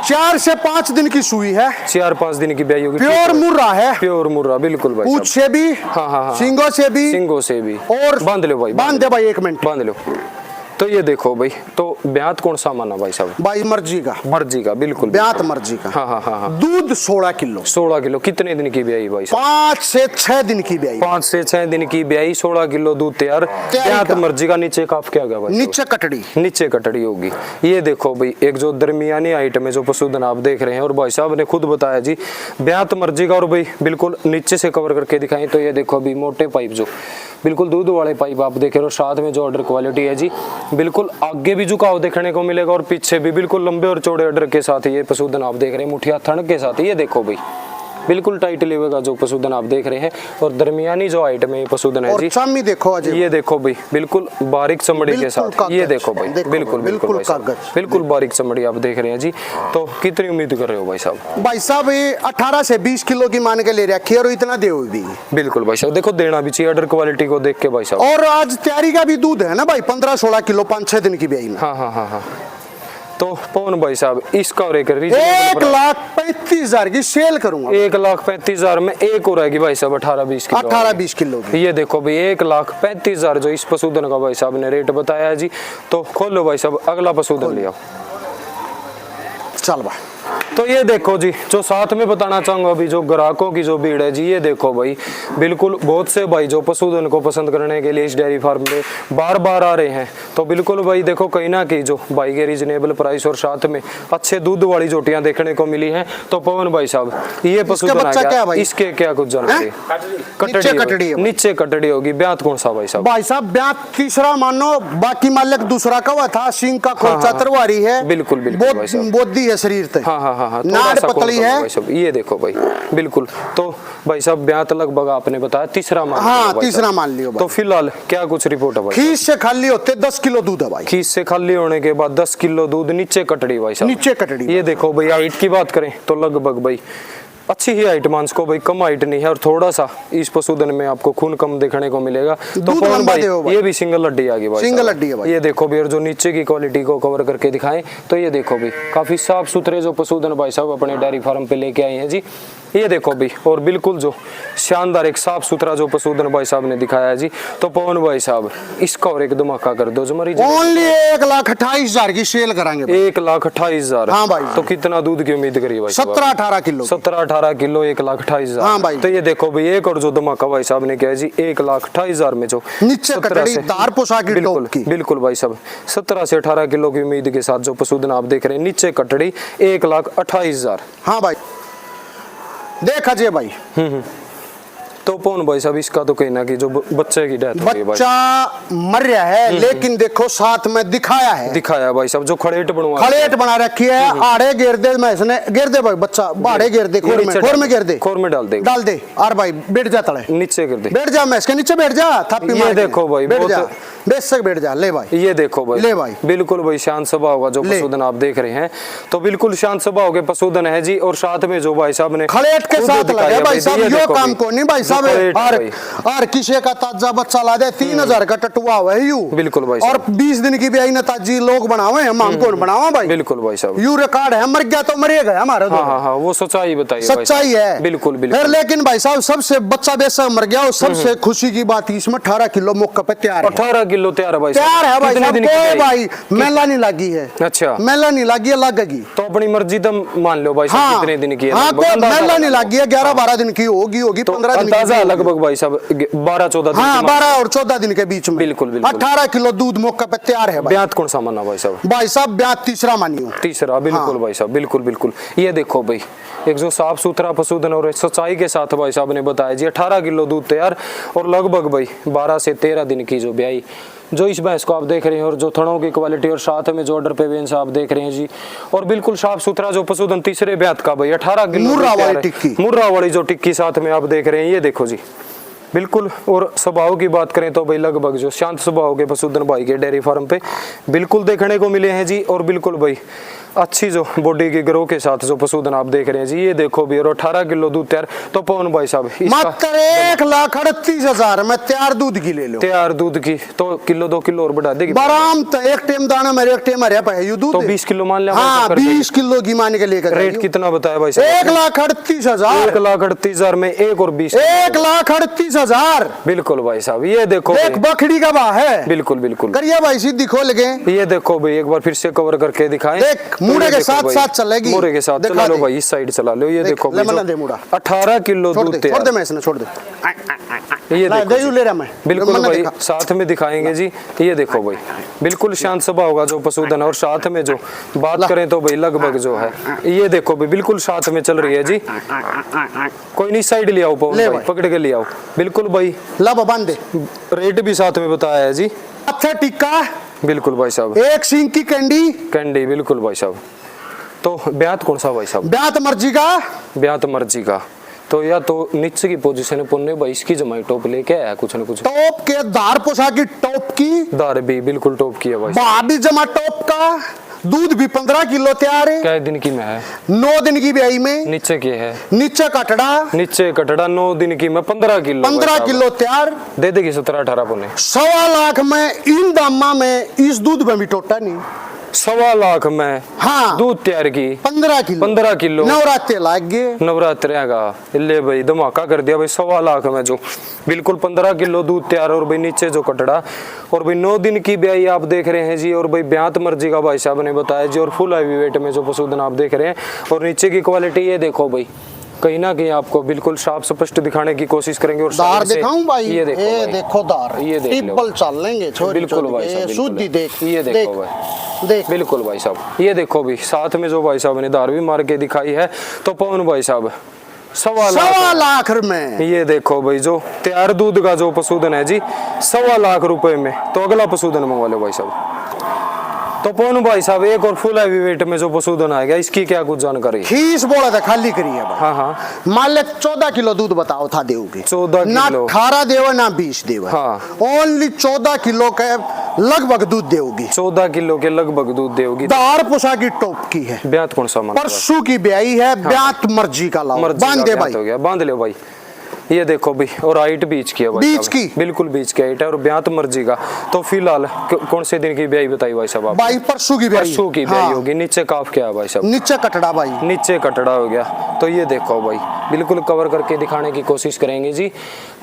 4 से 5 दिन की सुई है, 4-5 दिन की ब्याई होगी, प्योर मुर्रा है, प्योर मुर्रा, बिल्कुल भाई। पूंछ से भी, हाँ, सींगों से भी, सिंगों से भी। और बांध लो भाई, बांध दे भाई, 1 मिनट बांध लो। तो ये देखो भाई, तो ब्यात कौन सा माना भाई साहब? भाई मर्जी का, मर्जी का, बिल्कुल ब्यात मर्जी का। हाँ। दूध 16 किलो। 16 किलो। कितने दिन की ब्याई भाई साहब? 5 से 6 दिन की ब्याई। 5 से 6 दिन की ब्याई, 16 किलो दूध तैयार। ब्यात मर्जी का। नीचे काफ क्या होगा भाई? नीचे कटड़ी, नीचे कटड़ी होगी। ये देखो भाई, एक जो दरमियानी हाइट में जो पशुधन आप देख रहे हैं, और भाई साहब ने खुद बताया जी ब्यात मर्जी का। और भाई बिल्कुल नीचे से कवर करके दिखाएं तो ये देखो अभी मोटे पाइप, जो बिल्कुल दूध वाले पाइप आप देख रहे हो, साथ में जो ऑर्डर क्वालिटी है जी, बिल्कुल आगे भी झुकाव देखने को मिलेगा और पीछे भी बिल्कुल लंबे और चौड़े ऑर्डर के साथ ये पशुधन आप देख रहे हैं, मुठिया थन के साथ। ये देखो भाई, बिल्कुल टाइट लेवल का जो पशुधन आप देख रहे हैं, और दरमियानी जो हाइट में ये पशुधन है जी। चामी देखो अजय, ये देखो भाई, बिल्कुल बारीक चमड़ी के साथ। ये देखो भाई, बिल्कुल कागज, बिल्कुल बारीक चमड़ी आप देख रहे हैं जी। तो कितनी उम्मीद कर रहे हो भाई साहब? भाई साहब ये 18 से 20 किलो की मान के ले रखी है, और इतना दे भी। बिल्कुल भाई साहब, देखो देना भी चाहिए ऑर्डर क्वालिटी को देख के भाई साहब। और आज तैयारी का भी दूध है ना भाई, 15-16 किलो 5-6 दिन की ब्याई में। हाँ। तो पवन भाई साहब, इसका और एक 1,35,000 की सेल करूंगा। 1,35,000 में एक और आएगी भाई साहब 18-20 किलो। 18-20 किलो की। ये देखो भाई, 1,35,000 जो इस पशुधन का भाई साहब ने रेट बताया है जी। तो खोलो भाई साहब, अगला पशुधन ले आओ। चल भाई। तो ये देखो जी, जो साथ में बताना चाहूंगा अभी जो ग्राहकों की जो भीड़ है जी, ये देखो भाई, बिल्कुल बहुत से भाई जो पशुधन को पसंद करने के लिए इस डेयरी फार्म में बार बार आ रहे हैं। तो बिल्कुल भाई देखो, कहीं ना कहीं जो भाई के रीजनेबल प्राइस और साथ में अच्छे दूध वाली जोटियां देखने को मिली हैं। तो पवन भाई साहब, ये पशुधन आ गया, इसके क्या कुछ जानकारी? कटड़ी, नीचे कटड़ी होगी। ब्यात कौन सा भाई साहब? भाई साहब ब्यात तीसरा मानो, बाकी मालिक दूसरा का हुआ था। सिंह का खोलचा तरवारी है, बिल्कुल बोधी है शरीर तक। हाँ, नाड़ पतली है। ये देखो भाई, बिल्कुल। तो भाई साहब ब्यात लगभग आपने बताया तीसरा मान। हाँ, तीसरा मान लियो भाई। तो फिलहाल क्या कुछ रिपोर्ट है भाई? खीस से खाली होते 10 किलो दूध है भाई। खीस से खाली होने के बाद 10 किलो दूध, नीचे कटड़ी भाई साहब। नीचे कटड़ी। ये देखो भाई, हाइट की बात करें तो लगभग भाई अच्छी ही हाइट मांस को भाई, कम हाइट नहीं है। और थोड़ा सा इस पशुधन में आपको खून कम देखने को मिलेगा। तो कौन भाई, ये भी सिंगल हड्डी आ गई भाई, सिंगल हड्डी है भाई। ये देखो भाई, और जो नीचे की क्वालिटी को कवर करके दिखाएं तो ये देखो भाई, काफी साफ सुथरे जो पशुधन भाई साहब अपने डेयरी फार्म पे लेके आए हैं जी। ये देखो भाई, और बिल्कुल जो शानदार एक साफ सुथरा जो पशुधन भाई साहब ने दिखाया है जी। तो पवन भाई साहब, इसका और एक धमाका कर दो जो मरीज। ओनली 1,28,000 की सेल कराएंगे। 1,28,000। हाँ भाई। तो कितना दूध की उम्मीद करिए भाई? 17-18 किलो। 17-18 किलो, 1,28,000। हाँ भाई। तो ये देखो भाई, एक और जो धमाका भाई साहब ने किया है जी, 1,28,000 में जो नीचे कटड़ी दार पोसा की टॉप की। बिल्कुल भाई साहब, 17 से 18 किलो की उम्मीद के साथ जो पशुधन आप देख रहे हैं, नीचे कटड़ी 1,28,000। हाँ भाई, देख अजय भाई। तो पवन भाई साहब, इसका तो कहना कि जो बच्चे की डेथ हो गई भाई, बच्चा मर रहा है, लेकिन देखो साथ में दिखाया भाई साहब, जो खड़ेट बना रखी है। आड़े घेर दे, मैं इसने घेर दे भाई, बच्चा बाड़े घेर दे, खोर में घेर दे, खोर में डाल दे। और भाई बैठ जा, तले नीचे कर दे, बैठ जा, मैं इसके नीचे बैठ जा, थापी मार। ये देखो भाई, बैठ जा, बेशक बैठ जा। ले भाई, ये देखो भाई, ले भाई, बिल्कुल भाई शांत स्वभाव का जो पशुधन आप देख रहे हैं। तो बिल्कुल शांत स्वभाव के पशुधन है जी। और साथ में जो भाई साहब ने खड़ेट के साथ लगे भाई साहब, यो काम को नहीं भाई साहब। और किसी का ताजा बच्चा ला दे 3,000 का टटुआ हुआ है यू। बिल्कुल भाई। और 20 दिन की भी आई ना ताजी लोग बनावे, हम कौन बनावा भाई? बिल्कुल भाई साहब, यू रिकॉर्ड है, मर गया तो मरेगा हमारा। हाँ, वो सच्चाई बताइए। सच्चाई है, बिल्कुल। फिर लेकिन भाई साहब, सबसे बच्चा बेशक मर गया, और सबसे खुशी की बात इसमें 18 किलो मौके पे तैयार है। 18 किलो तैयार है भाई, तैयार है भाई साहब। कोई भाई मेला नहीं लगी है। अच्छा, मेला नहीं लगी है, लगेगी तो अपनी मर्जी तो मान लो भाई साहब। कितने दिन की है? हाँ, कोई मेला नहीं लगी है, 11-12 दिन की होगी, 15 दिन की लगभग भाई साहब, 12-14 दिन। हाँ, 12 और 14 दिन के बीच में। बिल्कुल। 18 किलो दूध मौके पे तैयार है। ब्यात कौन सा माना भाई साहब? भाई साहब ब्यात तीसरा मानियो। तीसरा, बिल्कुल भाई साहब, बिल्कुल। ये देखो भाई, एक जो साफ सुथरा पशुधन और सच्चाई के साथ भाई साहब ने बताया जी, 18 किलो दूध तैयार, और लगभग भाई 12 से 13 दिन की जो ब्याई जो इस भैंस को आप देख रहे हैं और जो थनों की क्वालिटी और साथ में जो ऑर्डर पे भैंस आप देख रहे हैं जी, और बिल्कुल साफ सुथरा जो पशुधन तीसरे ब्यात का भाई 18 किलो मुर्रा वाली जो टिक्की साथ में आप देख रहे हैं, ये देखो जी बिल्कुल। और स्वभाव की बात करें तो भाई लगभग जो शांत स्वभाव के पशुधन भाई के डेयरी फार्म पे बिल्कुल देखने को मिले हैं जी। और बिल्कुल भाई अच्छी जो बॉडी की ग्रो के साथ जो पशुधन आप देख रहे हैं जी, ये देखो भी। और 18 किलो दूध तैयार। तो पवन भाई साहब मात्र 1,38,000 में तैयार दूध की ले लो। तैयार दूध की तो किलो 2 किलो और बढ़ा देगी बराम। तो एक टाइम दाना मेरे एक टाइम हरिया पे दूध तो 20 किलो मान लिया। हाँ 20 किलो की मान के लेकर। रेट कितना बताया भाई साहब? 1,38,000। 1,38,000 में 1 और 20। 1,38,000 बिल्कुल भाई साहब। ये देखो एक बकरी का भाव है। बिल्कुल बिल्कुल करिए भाई सीधी खोल के। ये देखो भाई एक बार फिर से कवर करके दिखाएं। देख मुड़े के साथ साथ चलेगी। मुड़े के साथ चला लो भाई, इस साइड चला लो। ये देखो 18 किलो दूध छोड़ दे मैं इसने छोड़ दे। ये देखो ले रहा मैं बिल्कुल भाई साथ में दिखाएंगे जी। ये देखो भाई बिल्कुल शांत स्वभाव होगा जो पशुधन। और साथ में जो बात करें तो भाई लगभग जो है ये देखो भाई बिल्कुल साथ में चल रही है जी। कोई नहीं साइड ले आओ भाई, पकड़ के ले आओ। बिल्कुल भाई लब बांध दे। रेट भी साथ में बताया है जी। अच्छा टिक्का बिल्कुल भाई साहब। एक सिंह की कैंडी बिल्कुल भाई साहब। तो ब्यात कौन सा भाई साहब? ब्यात मर्जी का। ब्यात मर्जी का। तो या तो नीचे की पोजीशन है पुण्य भाई, इसकी जमाई टॉप लेके आया कुछ न कुछ। टॉप के दार पोसा की टॉप की दार भी बिल्कुल टॉप की है भाई। भाभी जमा टॉप का। दूध भी 15 किलो तैयार है। क्या दिन की में है? 9 दिन की ब्याई में। नीचे की है? नीचे कटड़ा 9 दिन की में 15 किलो। 15 किलो तैयार दे देगी 17-18 पुण्य। 1.25 लाख में इन दामा में इस दूध में भी टोटा नहीं। 1.25 लाख में हाँ दूध तैयार की 15 किलो। नवरात्रे लाग गए। नवरात्रे का ले भाई धमाका कर दिया भाई। 1.25 लाख में जो बिल्कुल 15 किलो दूध तैयार। और भाई नीचे जो कटड़ा और भाई 9 दिन की ब्याई आप देख रहे हैं जी। और भाई ब्यात मर्जी का भाई साहब ने बताया जी। और फुल हैवी वेट में जो पशुधन आप देख रहे हैं। और नीचे की क्वालिटी ये देखो भाई कहीं ना कहीं आपको बिल्कुल साफ स्पष्ट दिखाने की कोशिश करेंगे। और दार दिखाऊं भाई? ये देखो दार। ये ट्रिपल चल लेंगे छोरी। बिल्कुल भाई साहब शुद्धि देख। ये देखो भाई देख बिल्कुल भाई साहब। ये देखो भी साथ में जो भाई साहब ने दार भी मार के दिखाई है। तो पवन भाई साहब 1.25 लाख में ये देखो भाई जो तैयार दूध का जो पशुधन है जी 1.25 लाख रुपए में। तो अगला पशुधन मंगवा लो भाई साहब। तो पवन भाई साहब एक और फुल हैवी वेट में जो पशुधन आएगा इसकी क्या कुछ जानकारी? खीस बोला था खाली करिए। हाँ हाँ मान ले 14 किलो दूध बताओ था देवगी। 14 ना 18 देवा ना 20 देवा। हाँ ओनली 14 किलो के लगभग दूध देवगी। 14 किलो के लगभग दूध देवगी। दार पोसा की टॉप की है। ब्यात कौन सा? परसों की ब्याई है। ब्यात मर्जी का लाओ। बांध दे भाई। हो गया बांध लो भाई। ये देखो भी और हाइट बीच की है भाई। बीच की बिल्कुल बीच की हाइट है। और ब्यात मर्जी का। तो फिलहाल कौन से दिन की ब्याई बताई भाई साहब? भाई परसों की ब्याई। परसों की ब्याई होगी। नीचे काफ क्या है भाई साहब? नीचे कटड़ा भाई। नीचे कटड़ा हो गया। तो ये देखो भाई बिल्कुल कवर करके दिखाने की कोशिश करेंगे जी।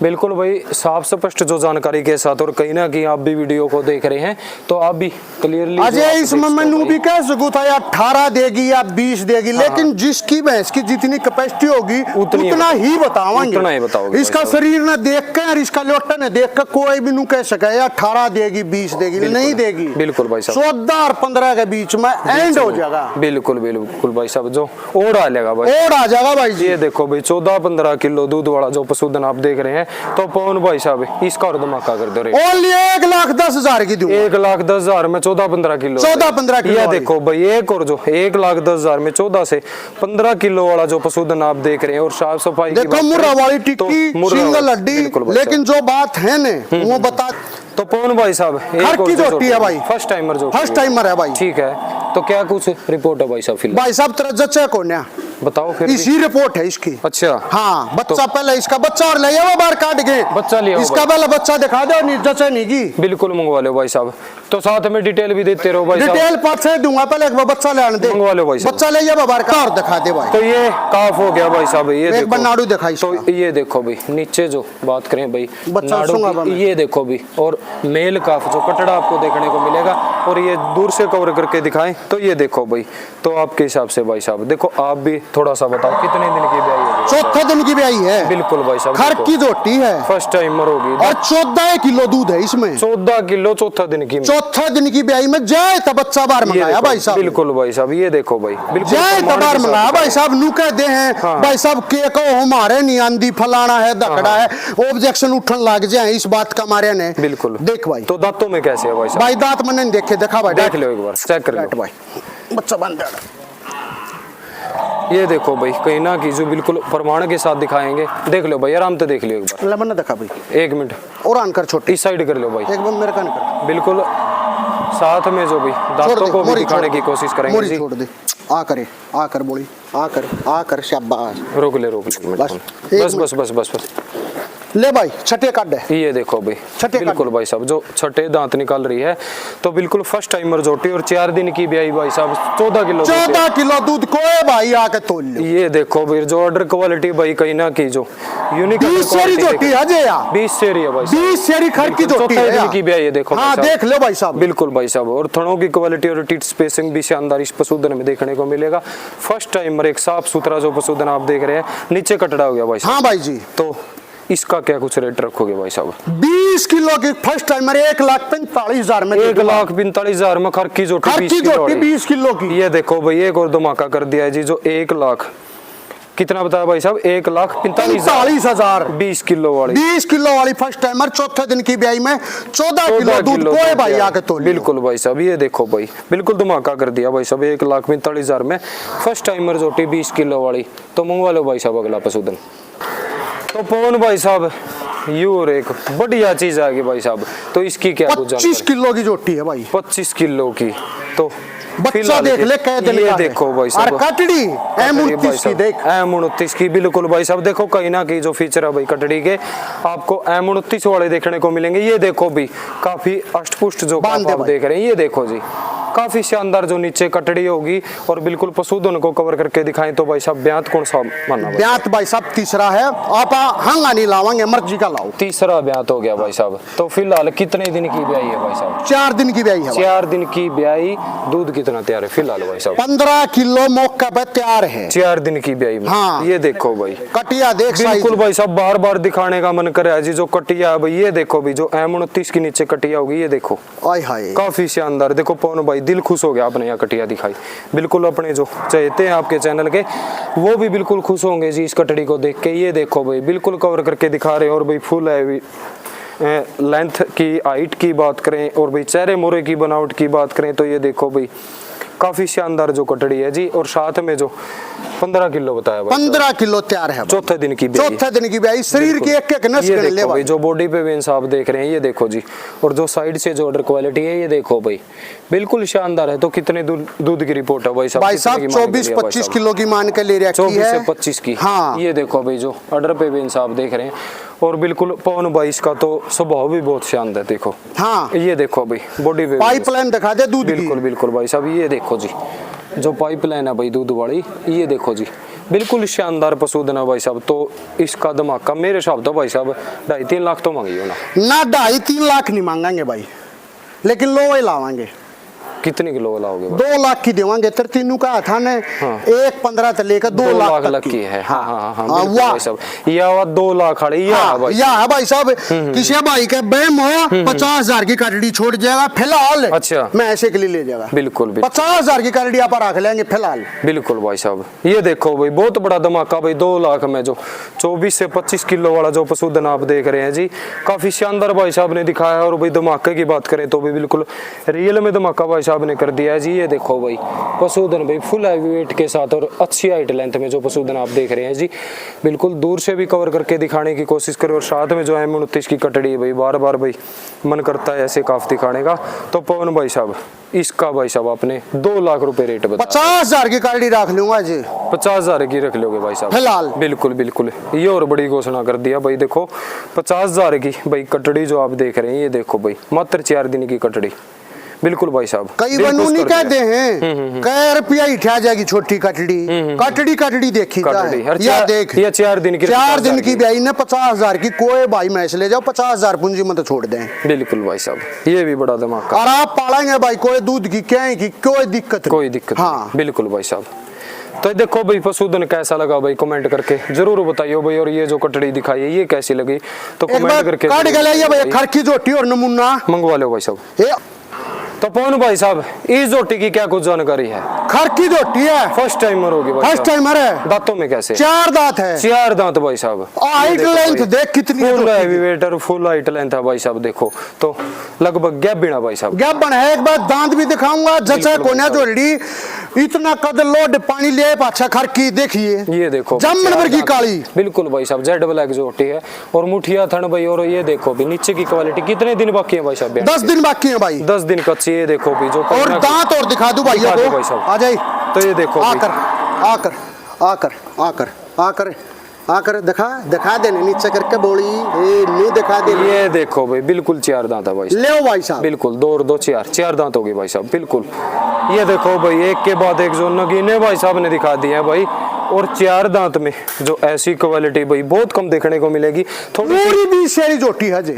बिल्कुल भाई साफ स्पष्ट जो जानकारी के साथ। और कहीं ना कहीं आप भी वीडियो को देख रहे हैं तो आप भी क्लियरली अजय इसमें मैनू भी कह सकूं था या 18 देगी या 20 देगी। लेकिन जिसकी भैंस की जितनी कैपेसिटी होगी उतना ही बतावांगे। इसका शरीर न देख कर और इसका लोटा न देख कर कोई भी नहीं कह सके 18 देगी 20 देगी। नहीं देगी। बिल्कुल भाई साहब 14 और 15 के बीच में एंड हो जाएगा। बिल्कुल बिल्कुल भाई साहब जो ओढ़ आ जाएगा भाई। ओढ़ आ जाएगा भाई। ये देखो भाई 14-15 किलो दूध वाला जो पशुधन आप देख रहे हैं। तो पवन भाई साहब इसका और धमाका कर दे रहे। ओनली 1,10,000 की दूंगा। 1,10,000 में 14-15 किलो। 14-15 किलो। ये देखो भाई एक और जो 1,10,000 में 14 से 15 किलो वाला जो पशुधन आप देख रहे हैं। और साफ सफाई देखो मुर्रा वाली टिक्की सिंगल हड्डी। लेकिन जो बात है न वो बता। तो पवन भाई साहब हर की जोटी है भाई। फर्स्ट टाइमर है भाई। ठीक है। तो क्या कुछ रिपोर्ट है भाई साहब? फिलहाल भाई साहब तेरा जच्चा कौन है बताओ फिर। इसी रिपोर्ट है इसकी। अच्छा हाँ बच्चा पहले इसका बच्चा और ले आओ बाहर काट के। बच्चा लिया इसका पहले बच्चा दिखा दो। जच्चा नहीं की बिल्कुल मंगवा लो भाई साहब। तो साथ में डिटेल भी देते रहो भाई साहब। डिटेल पाछे दूंगा पहले एक बच्चा ले आने दे। मंगवा लो भाई साहब। बच्चा ले आओ बाहर का और दिखा दे भाई। तो ये काफ हो गया भाई साहब। ये एक बनाड़ू दिखाई। तो ये देखो भाई नीचे जो बात करें भाई नाड़ू ये देखो भी। और मेल काफ जो कटड़ा आपको देखने को मिलेगा। और ये दूर से कवर करके दिखाएं तो ये देखो भाई। तो आपके हिसाब से भाई साहब देखो आप भी थोड़ा सा बताओ कितने दिन की ब्याई होगी? चौथे दिन की ब्याई है। बिल्कुल भाई साहब, खर की झोटी है, फर्स्ट टाइमर होगी और 14 किलो दूध है इसमें। 14 किलो चौथा दिन की, चौथे दिन की ब्याई में जय तब बच्चा बार मंगाया भाई साहब। बिल्कुल भाई साहब, ये देखो भाई, बिल्कुल जय तबार मंगाया भाई साहब। नु कहते हैं भाई साहब के को हमारे नहीं आंदी फलाना है धकड़ा है, ऑब्जेक्शन उठन लग जाए इस बात का मारे ने। बिल्कुल देख भाई, तो दांतों में कैसे है भाई साहब? भाई दांत मैंने नहीं देखे, देखा भाई, देख लो एक बार, चेक कर लो भाई, बच्चा बन गया। ये देखो भाई, कहीं ना की जो बिल्कुल प्रमाण के साथ दिखाएंगे। देख लो भाई, आराम से देख लियो एक बार। ले मैंने देखा भाई, 1 मिनट और आन कर छोटी, इस साइड कर लो भाई, एक बार मेरे कान कर। बिल्कुल साथ में जो भी दांतों को भी दिखाने की कोशिश करेंगे जी। छोड़ दे, आ करे, आ कर बोली, आ कर शाबाश। रोक ले बस बस बस बस बस। ले भाई छठे काट है। ये देखो भाई, बिल्कुल भाई साहब जो छठे दांत निकाल रही है, तो बिल्कुल फर्स्ट टाइमर जोटी, और 4 दिन की ब्याई भाई साहब, 14 किलो दूध कोई भाई आके तोल लो। ये देखो भाई, जो ऑर्डर क्वालिटी भाई कहीं ना की जो यूनिक 20 सेरी जोटी है जे यार, 20 सेरी है भाई, 20 सेरी खर की जोटी है। दिन की ब्याई है, देखो हाँ देख लो भाई साहब, बिल्कुल भाई साहब। और थनों की क्वालिटी और टीथ स्पेसिंग भी शानदार इस पशुधन में देखने को मिलेगा। फर्स्ट टाइमर एक साफ सुथरा जो पशुधन आप देख रहे हैं, नीचे कटड़ा हो गया भाई साहब। हाँ भाई जी, तो इसका क्या कुछ रेट रखोगे भाई साहब? 20 किलो की फर्स्ट टाइमर 1,45,000 में, 1,45,000 में खर की जोटी 20 किलो की। ये देखो भाई, एक और धमाका कर दिया है जी, जो 1 लाख कितना बताया भाई साहब? 1,45,000 20 किलो वाली, 20 किलो वाली फर्स्ट टाइमर चौथे दिन की ब्याई में 14 किलो दूध कोई भाई आके तोल। बिल्कुल भाई साहब, ये देखो भाई, बिल्कुल धमाका कर दिया भाई साहब। 1,45,000 में फर्स्ट टाइमर जोटी 20 किलो वाली। तो मंगवा लो भाई साहब अगला पशुधन। तो पवन भाई साहब, यू और एक बढ़िया चीज आ गई भाई साहब, तो इसकी क्या? 25 किलो की जोटी है भाई, 25 किलो की। तो बच्चा देख ले कै दिन ये का देखो भाई साहब, और कटड़ी M29 की देख, M29 की, बिल्कुल भाई साहब। देखो कहीं ना कहीं जो फीचर है भाई कटड़ी के, आपको M29 वाले देखने को मिलेंगे। ये देखो भी, काफी अष्टपुष्ट जो आप देख रहे हैं, ये देखो जी, काफी शानदार जो नीचे कटड़ी होगी, और बिल्कुल पशुधन को कवर करके दिखाएं। तो भाई साहब ब्यात कौन सा माना? ब्यात भाई साहब तीसरा है, आप हंगा नहीं लावांगे, मर्जी का लाओ। तीसरा ब्यात हो गया भाई साहब। तो फिलहाल कितने दिन की ब्याई है भाई साहब? 4 दिन की ब्याई है। 4 दिन की ब्याई। दूध कितना तैयार है फिलहाल भाई साहब? 15 किलो मौका पे तैयार है 4 दिन की ब्याई में। हाँ। ये देखो भाई, कटिया देख, बिल्कुल भाई साहब, बार बार दिखाने का मन करे जी। जो कटिया है भाई, ये देखो भी, जो M29 की नीचे कटिया होगी, ये देखो, आय हाय काफी शानदार। देखो पवन भाई, दिल खुश हो गया आपने यहाँ कटिया दिखाई। बिल्कुल अपने जो चाहते हैं आपके चैनल के, वो भी बिल्कुल खुश होंगे जी इस कटड़ी को देख के। ये देखो भाई, बिल्कुल कवर करके दिखा रहे हैं। और भाई फुल है लेंथ की, हाइट की बात करें, और भाई चेहरे मोरे की बनावट की बात करें, तो ये देखो भाई, काफी शानदार जो कटड़ी है जी। और साथ में जो 15 किलो बताया भाई, 15 किलो तैयार है, चौथे दिन की ब्याई। चौथे दिन की ब्याई, शरीर की एक नस ये कर ले भाई, जो बॉडी पे वेन्स आप देख रहे हैं, ये देखो जी। और जो साइड से जो ऑर्डर क्वालिटी है, ये देखो भाई, बिल्कुल शानदार है। तो कितने दूध की रिपोर्ट है भाई साहब? भाई साहब 24-25 किलो की मान के ले रखी है, 24 से 25 की। हाँ। ये देखो भाई, जो ऑर्डर पे वेन्स आप देख रहे हैं, और बिल्कुल पवन भाई का तो स्वभाव भी बहुत शानदार। देखो, हाँ ये देखो भाई, बॉडी पे पाइपलाइन दिखा दे दूध की। बिल्कुल बिल्कुल भाई साहब, ये देखो जी, जो पाइपलाइन है भाई दूध वाली, ये देखो जी, बिल्कुल शानदार पशुधन है भाई साहब। तो इसका धमाका मेरे हिसाब तो भाई साहब 2.5-3 लाख तो मांगी हो ना 2.5-3 लाख नहीं मांगेंगे भाई, लेकिन लो ही लावांगे। कितने किलो लाओगे? 2 लाख की देवांगे। तेरे तीनों का था ने, 1.15 से लेकर 2 लाख तक की है। हाँ हाँ हाँ, वाह भाई साहब, या 2 लाख वाली या है भाई साहब। किसी भाई के बेम हो 50,000 की कटड़ी छोड़ जाएगा फिलहाल। अच्छा, मैं ऐसे के लिए ले जाएगा। बिल्कुल 50,000 की कटड़ी आप रख लेंगे फिलहाल। बिल्कुल भाई साहब, ये देखो भाई, बहुत बड़ा धमाका भाई। 2 लाख में जो 24 से 25 किलो वाला जो पशुधन आप देख रहे हैं जी, काफी शानदार भाई साहब ने दिखाया है। और भाई धमाके की बात करें तो भी बिल्कुल रियल में धमाका भाई साहब ने कर दिया है जी। ये देखो भाई, पशुधन भाई फुल हैवी वेट के साथ और अच्छी हाइट लेंथ में जो पशुधन आप देख रहे हैं जी, बिल्कुल दूर से भी कवर करके दिखाने की कोशिश करें। और साथ में जो M29 की कटड़ी है भाई, बार बार भाई मन करता है ऐसे काफ दिखाने का। तो पवन भाई साहब, इसका भाई साहब आपने 2 लाख रुपए रेट बताया। 50,000 की कटड़ी रख लूंगा जी। 50,000 की रख लोगे भाई साहब फिलहाल? बिल्कुल बिल्कुल, ये और बड़ी घोषणा कर दिया भाई। देखो 50,000 की भाई कटड़ी जो आप देख रहे हैं, ये देखो भाई, मात्र 4 दिन की कटड़ी। बिल्कुल भाई साहब, कई बनूनी कहते हैं कई रुपया ही ठा जाएगी छोटी कटड़ी। कटड़ी कटड़ी देखी जाए, या देख, ये 4 दिन की, 4 दिन की ब्याई ने 50,000 की कोई भाई मैच ले जाओ, 50,000 पूंजी मत छोड़ दें। बिल्कुल भाई साहब, ये भी बड़ा धमाका। और आप पालेंगे भाई, कोई दूध की क्या की कोई दिक्कत कोई दिक्कत हाँ बिल्कुल भाई साहब। तो देखो भाई पशुधन कैसा लगा भाई, कमेंट करके जरूर बताइए भाई। और ये जो कटड़ी दिखाई है ये कैसी लगी तो एक कमेंट बार करके काट के लाइए भाई खरकी जोटी और नमूना मंगवा लो भाई साहब। तो पवन भाई साहब इस जोटी की क्या कुछ जानकारी है? खरकी जोटी है, फर्स्ट टाइमर होगी भाई, फर्स्ट टाइमर है। दांतों में कैसे? 4 दांत है, 4 दांत भाई साहब। हाइट लेंथ देख कितनी है, फुल हैवी वेट और फुल हाइट लेंथ है भाई साहब। देखो तो लगभग गैप बिना भाई साहब, गैप बन है। एक बार दांत भी दिखाऊंगा जचा कोना जोड़ी, इतना कद लोड पानी ले पाछा खरकी देखिए, ये देखो जमन भर की काली, बिल्कुल भाई साहब जेड ब्लैक जोटी है। और मुठिया थन भाई, और ये देखो भी नीचे की क्वालिटी। कितने दिन बाकी है भाई साहब? 10 दिन बाकी है भाई, 10 दिन कच्ची। ये देखो भी जो और दांत और दिखा दूं भाई को, आ जाए तो ये देखो आकर आकर आकर आकर आकर आकर दिखा देने नीचे करके बोली ए नी दिखा दे। ये देखो भाई बिल्कुल 4 दांत है भाई साहब। ले भाई साहब बिल्कुल 2 और 2 4 दांत होगी भाई साहब बिल्कुल। ये देखो भाई एक के बाद एक जो नगीने भाई साहब ने दिखा दिए हैं भाई। और 4 दांत में जो ऐसी क्वालिटी भाई बहुत कम देखने को मिलेगी। थोड़ी भी शेरी जोटी है जी,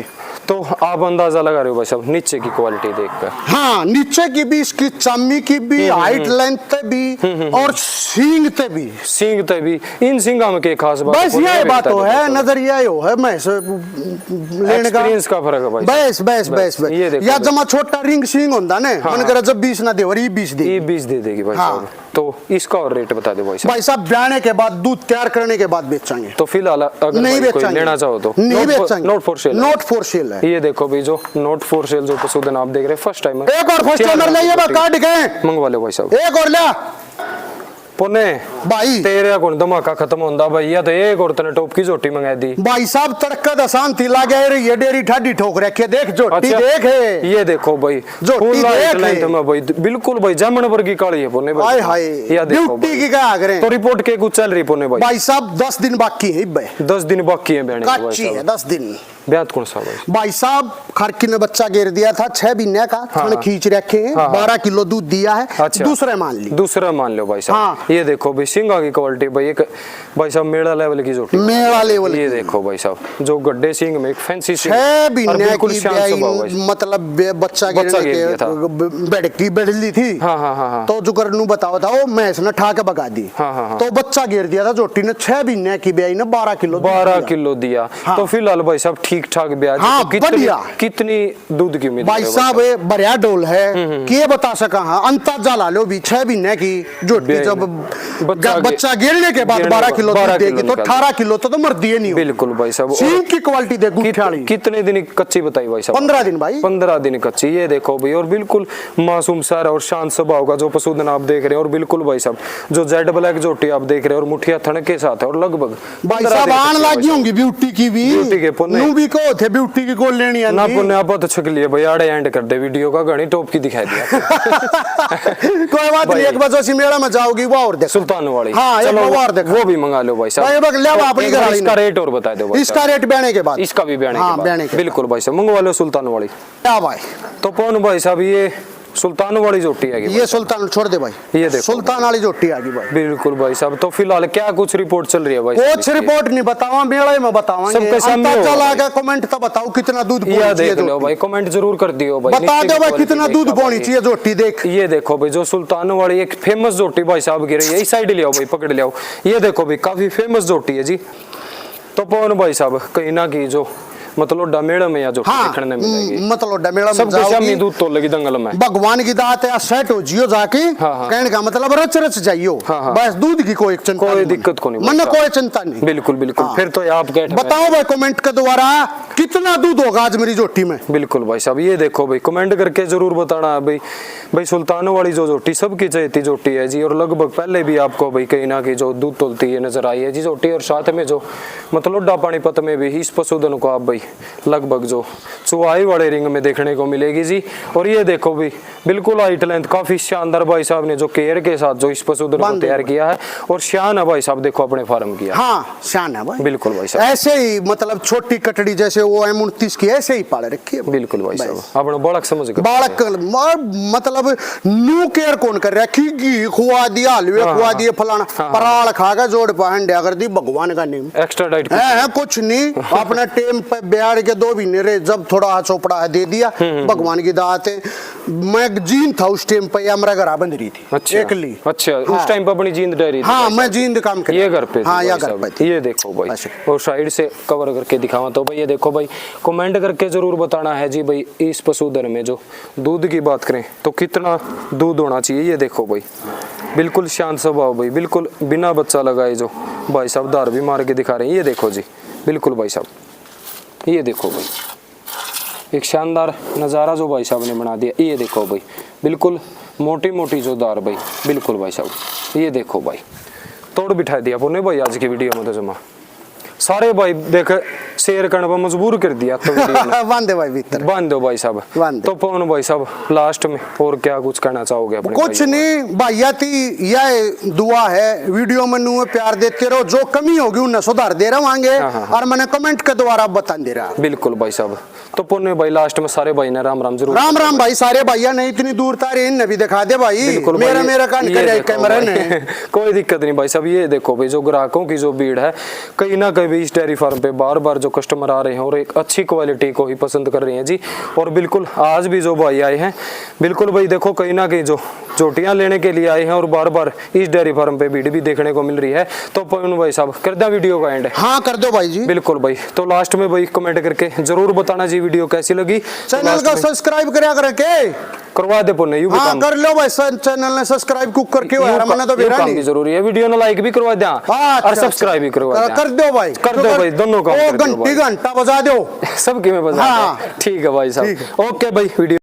तो आप अंदाजा लगा रहे हो भाई साहब नीचे की क्वालिटी देखकर। हाँ नीचे की भी, इसकी चम्मी की भी, हाइट लेंथ भी और सींग ते भी। सींग ते भी, इन सींगा में क्या खास बात? बस ये बात तो है, नजरिया यो है मैं लेने का, एक्सपीरियंस का फर्क है भाई। बस बस बस बस ये देखो या जमा छोटा रिंग सींग होता ना, मन करे जब 20 ना दे और ये 20 दे, ये 20 दे देगी भाई साहब। तो इसका और रेट बता दो भाई साहब। भाई साहब ब्याने के बाद, दूध तैयार करने के बाद बेचेंगे। तो फिलहाल अगर नहीं कोई बेचेंगे, लेना चाहो तो नहीं बेचेंगे, note for sale, note for sale है। ये देखो भी जो नोट फॉर सेल जो पशुधन आप देख रहे हैं फर्स्ट टाइम, एक और फर्स्ट टाइमर लाइए बा काट के मंगवा लो भाई साहब। एक और ला पुणे भाई, तेरे कौन धमाका खत्म होता भाई। या तो एक और तने टॉप की जोटी मंगा दी भाई साहब। तड़का दा शांति लागे रही है, डेरी ठाडी ठोक रखे देख जोटी। अच्छा, देख है ये देखो भाई जोटी देख भाई बिल्कुल भाई जामन पर की काली है पुणे भाई। हाय हाय ड्यूटी की क्या करें। तो रिपोर्ट के कुछ चल रही पुणे भाई? भाई साहब 10 दिन बाकी है, 10 दिन बाकी है बहने को कच्ची है 10 दिन। ब्यात कौन सा भाई? भाई साहब खरकी ने बच्चा गिर दिया था 6 महीने का, थन खींच रखे हैं, 12 किलो दूध दिया है। अच्छा, दूसरा मान ली, दूसरा मान लो भाई साहब। हाँ। ये देखो भाई सिंगा की क्वालिटी भाई, एक भाई साहब मेड़ा लेवल की जोटी, मेड़ा लेवल। ये देखो भाई साहब जो गड्ढे सिंग में एक फैंसी 6 महीने की, मतलब बच्चा गिरने के बेड़की बेड़ली थी। हाँ हाँ हाँ। तो जो करनू बताओ था वो मैं इसने ठा के भगा दी। हाँ। तो बच्चा गिर दिया था जोटी ने, 6 महीने की ब्याई ने 12 किलो दिया। तो फिलहाल भाई साहब ठीक ठाक ब्याज। कितनी दूध की उम्मीद भाई साहब? बढ़िया डोल है कि बता सका। हाँ अंदाजा ला लो भी 6 महीने की जोटी जब बच्चा गिरने के बाद 12 किलो देगी तो 18 किलो तो मर दिए नहीं। बिल्कुल भाई साहब। सींग की क्वालिटी देखो। कितने दिन कच्ची बताई भाई साहब? 15 दिन भाई, 15 दिन कच्ची। ये देखो भाई और बिल्कुल मासूम सारा और शांत स्वभाव का जो पशुधन आप देख रहे हैं। और बिल्कुल भाई साहब जो जेड ब्लैक जोटी आप देख रहे हैं और मुठिया थन के साथ है। और लगभग भाई साहब आन लगी होंगी ब्यूटी की भी, ब्यूटी के पुण्य भी को थे ब्यूटी की को लेनी है ना पुण्य। आप तो छक लिए भाई, आड़े एंड कर दे वीडियो का, घनी टॉप की दिखाई दिया। कोई बात नहीं, एक बजे मेला में जाओगी वो और देख सुल्तान वाली। हाँ चलो वो भी मंगा लो भाई साहब। इसका रेट और बता दो। इसका रेट बयाने के बाद, इसका भी बयाने के बिल्कुल भाई साहब मंगवा लो सुल्तान वाली। क्या भाई? तो कौन भाई साहब ये सुल्तान वाली जोटी है? ये सुल्तान छोड़ दे भाई, ये देखो सुल्तान वाली जोटी आ गई भाई। बिल्कुल भाई साहब। तो फिलहाल क्या कुछ रिपोर्ट चल रही है भाई? कुछ रिपोर्ट नहीं बतावा, मेले में बतावांगे। सबके सामने चला कमेंट तो बताओ कितना दूध पहुंची देख लो भाई, कमेंट जरूर कर दियो भाई, बता दो भाई कितना दूध पहुंची चाहिए जोटी। देख ये देखो भाई जो सुल्तान वाली एक फेमस जोटी भाई साहब की रही है। इस साइड ले आओ भाई, पकड़ ले आओ। ये देखो भाई काफी फेमस जोटी है जी। तो पवन भाई साहब कहीं ना की जो मतलब डमेड़ा में या जो देखने मिलेगी, मतलब डमेड़ा में सब कुछ दूध तो लगी दंगल में। भगवान की दात है, सेट हो जियो जाके। कहने का मतलब रच रच जाइयो। बस दूध की कोई चिंता, कोई दिक्कत को नहीं, मन कोई चिंता नहीं। बिल्कुल बिल्कुल। फिर तो आप बताओ भाई कमेंट के द्वारा कितना दूध होगा आज मेरी जोटी में। बिल्कुल भाई साहब। ये देखो भाई कमेंट करके जरूर बताना भाई। भाई सुल्तान वाली जो जोटी सबकी चहेती जोटी है जी। और लगभग पहले भी आपको भाई कहीं ना कहीं जो दूध तोलती है नजर आई है जी जोटी। और साथ में जो मतलब लोडा पानीपत में भी इस पशुधन को आप भाई लगभग जो चुवाई वाले रिंग में देखने को मिलेगी जी। और ये देखो भी बिल्कुल हाइट लेंथ काफी शानदार भाई साहब ने जो केयर के साथ जो इस पशुधन को तैयार किया है। और शान है भाई साहब देखो अपने फार्म किया। हाँ शान है भाई, बिल्कुल भाई साहब। ऐसे ही मतलब छोटी कटड़ी जैसे वो M29 की ऐसे ही पाले रखी है। बिल्कुल भाई साहब। अपने बालक समझ गए, बालक मतलब न्यू केयर कौन कर रहा है? खुआ दिया हलवे, खुआ दिए फलाना, पराल खाकर जोड़ पहन दिया कर दी भगवान का नेम। एक्स्ट्रा डाइट है कुछ नहीं, अपना टेम पे बिहार के 2 महीने रहे, जब थोड़ा चौपड़ा है दे दिया, भगवान की दात है। मैं जींद था उस टाइम पे, या मेरा घर बंद रही थी। अच्छा एकली। अच्छा, उस टाइम पे अपनी जींद डरी थी। हाँ, मैं जींद काम कर, ये घर पे हाँ, या घर पे थी। ये देखो भाई, और साइड से कवर करके दिखावा तो भाई, ये देखो भाई, कमेंट करके जरूर बताना है जी भाई, इस पशुधन में जो दूध की बात करें तो कितना दूध होना चाहिए। ये देखो भाई, बिल्कुल शांत स्वभाव भाई, बिल्कुल बिना बच्चा लगाए जो भाई साहब धार भी मार के दिखा रहे हैं। ये देखो जी, बिल्कुल भाई साहब, ये देखो भाई, एक शानदार नज़ारा जो भाई साहब ने बना दिया। ये देखो भाई, बिल्कुल मोटी मोटी जो दार भाई, बिल्कुल भाई साहब, ये देखो भाई, तोड़ बिठा दिया पुणे भाई आज की वीडियो में तो जमा सारे भाई देख शेयर करने पर मजबूर कर दिया तो बांध दे भाई भीतर, बांध दो भाई साहब। तो पवन भाई साहब लास्ट में और क्या कुछ कहना चाहोगे अपने? कुछ नहीं भैया थी, यह दुआ है वीडियो में नु प्यार देते रहो, जो कमी होगी उन्हें सुधार दे रहा आगे, और मैंने कमेंट के द्वारा बता दे रहा। बिल्कुल भाई साहब। तो पुण्य भाई लास्ट में सारे भाई ने राम राम जरूर। राम राम भाई सारे भैया, नहीं इतनी दूर तारे इन भी दिखा दे भाई, मेरा कान कर कैमरा ने कोई दिक्कत नहीं भाई साहब। ये देखो भाई, जो ग्राहकों की जो भीड़ है कहीं ना कहीं इस डेयरी फार्म पे बार बार जो कस्टमर आ रहे हैं और एक अच्छी क्वालिटी को ही पसंद कर रहे हैं जी। और बिल्कुल आज भी जो भाई आए हैं, बिल्कुल भाई देखो कहीं ना कहीं जो चोटियां लेने के लिए आए हैं और बार बार इस डेयरी फार्म पे भीड़ भी देखने को मिल रही है। तो पवन भाई साहब कर दें वीडियो का एंड? हाँ कर दो भाई जी। बिल्कुल भाई, तो लास्ट में भाई कमेंट करके जरूर बताना जी वीडियो कैसी लगी। चैनल का सब्सक्राइब करके करवा दे पुण्य, यू हाँ कर लो भाई, चैनल ने सब्सक्राइब कुक करके मैंने तो बेरा नहीं जरूरी है, वीडियो ने लाइक भी करवा दें और सब्सक्राइब भी करवा दें। कर दो भाई, कर दो भाई, दोनों काम कर दो, घंटी घंटा बजा दो सबके में बजा। ठीक है भाई साहब, ओके भाई वीडियो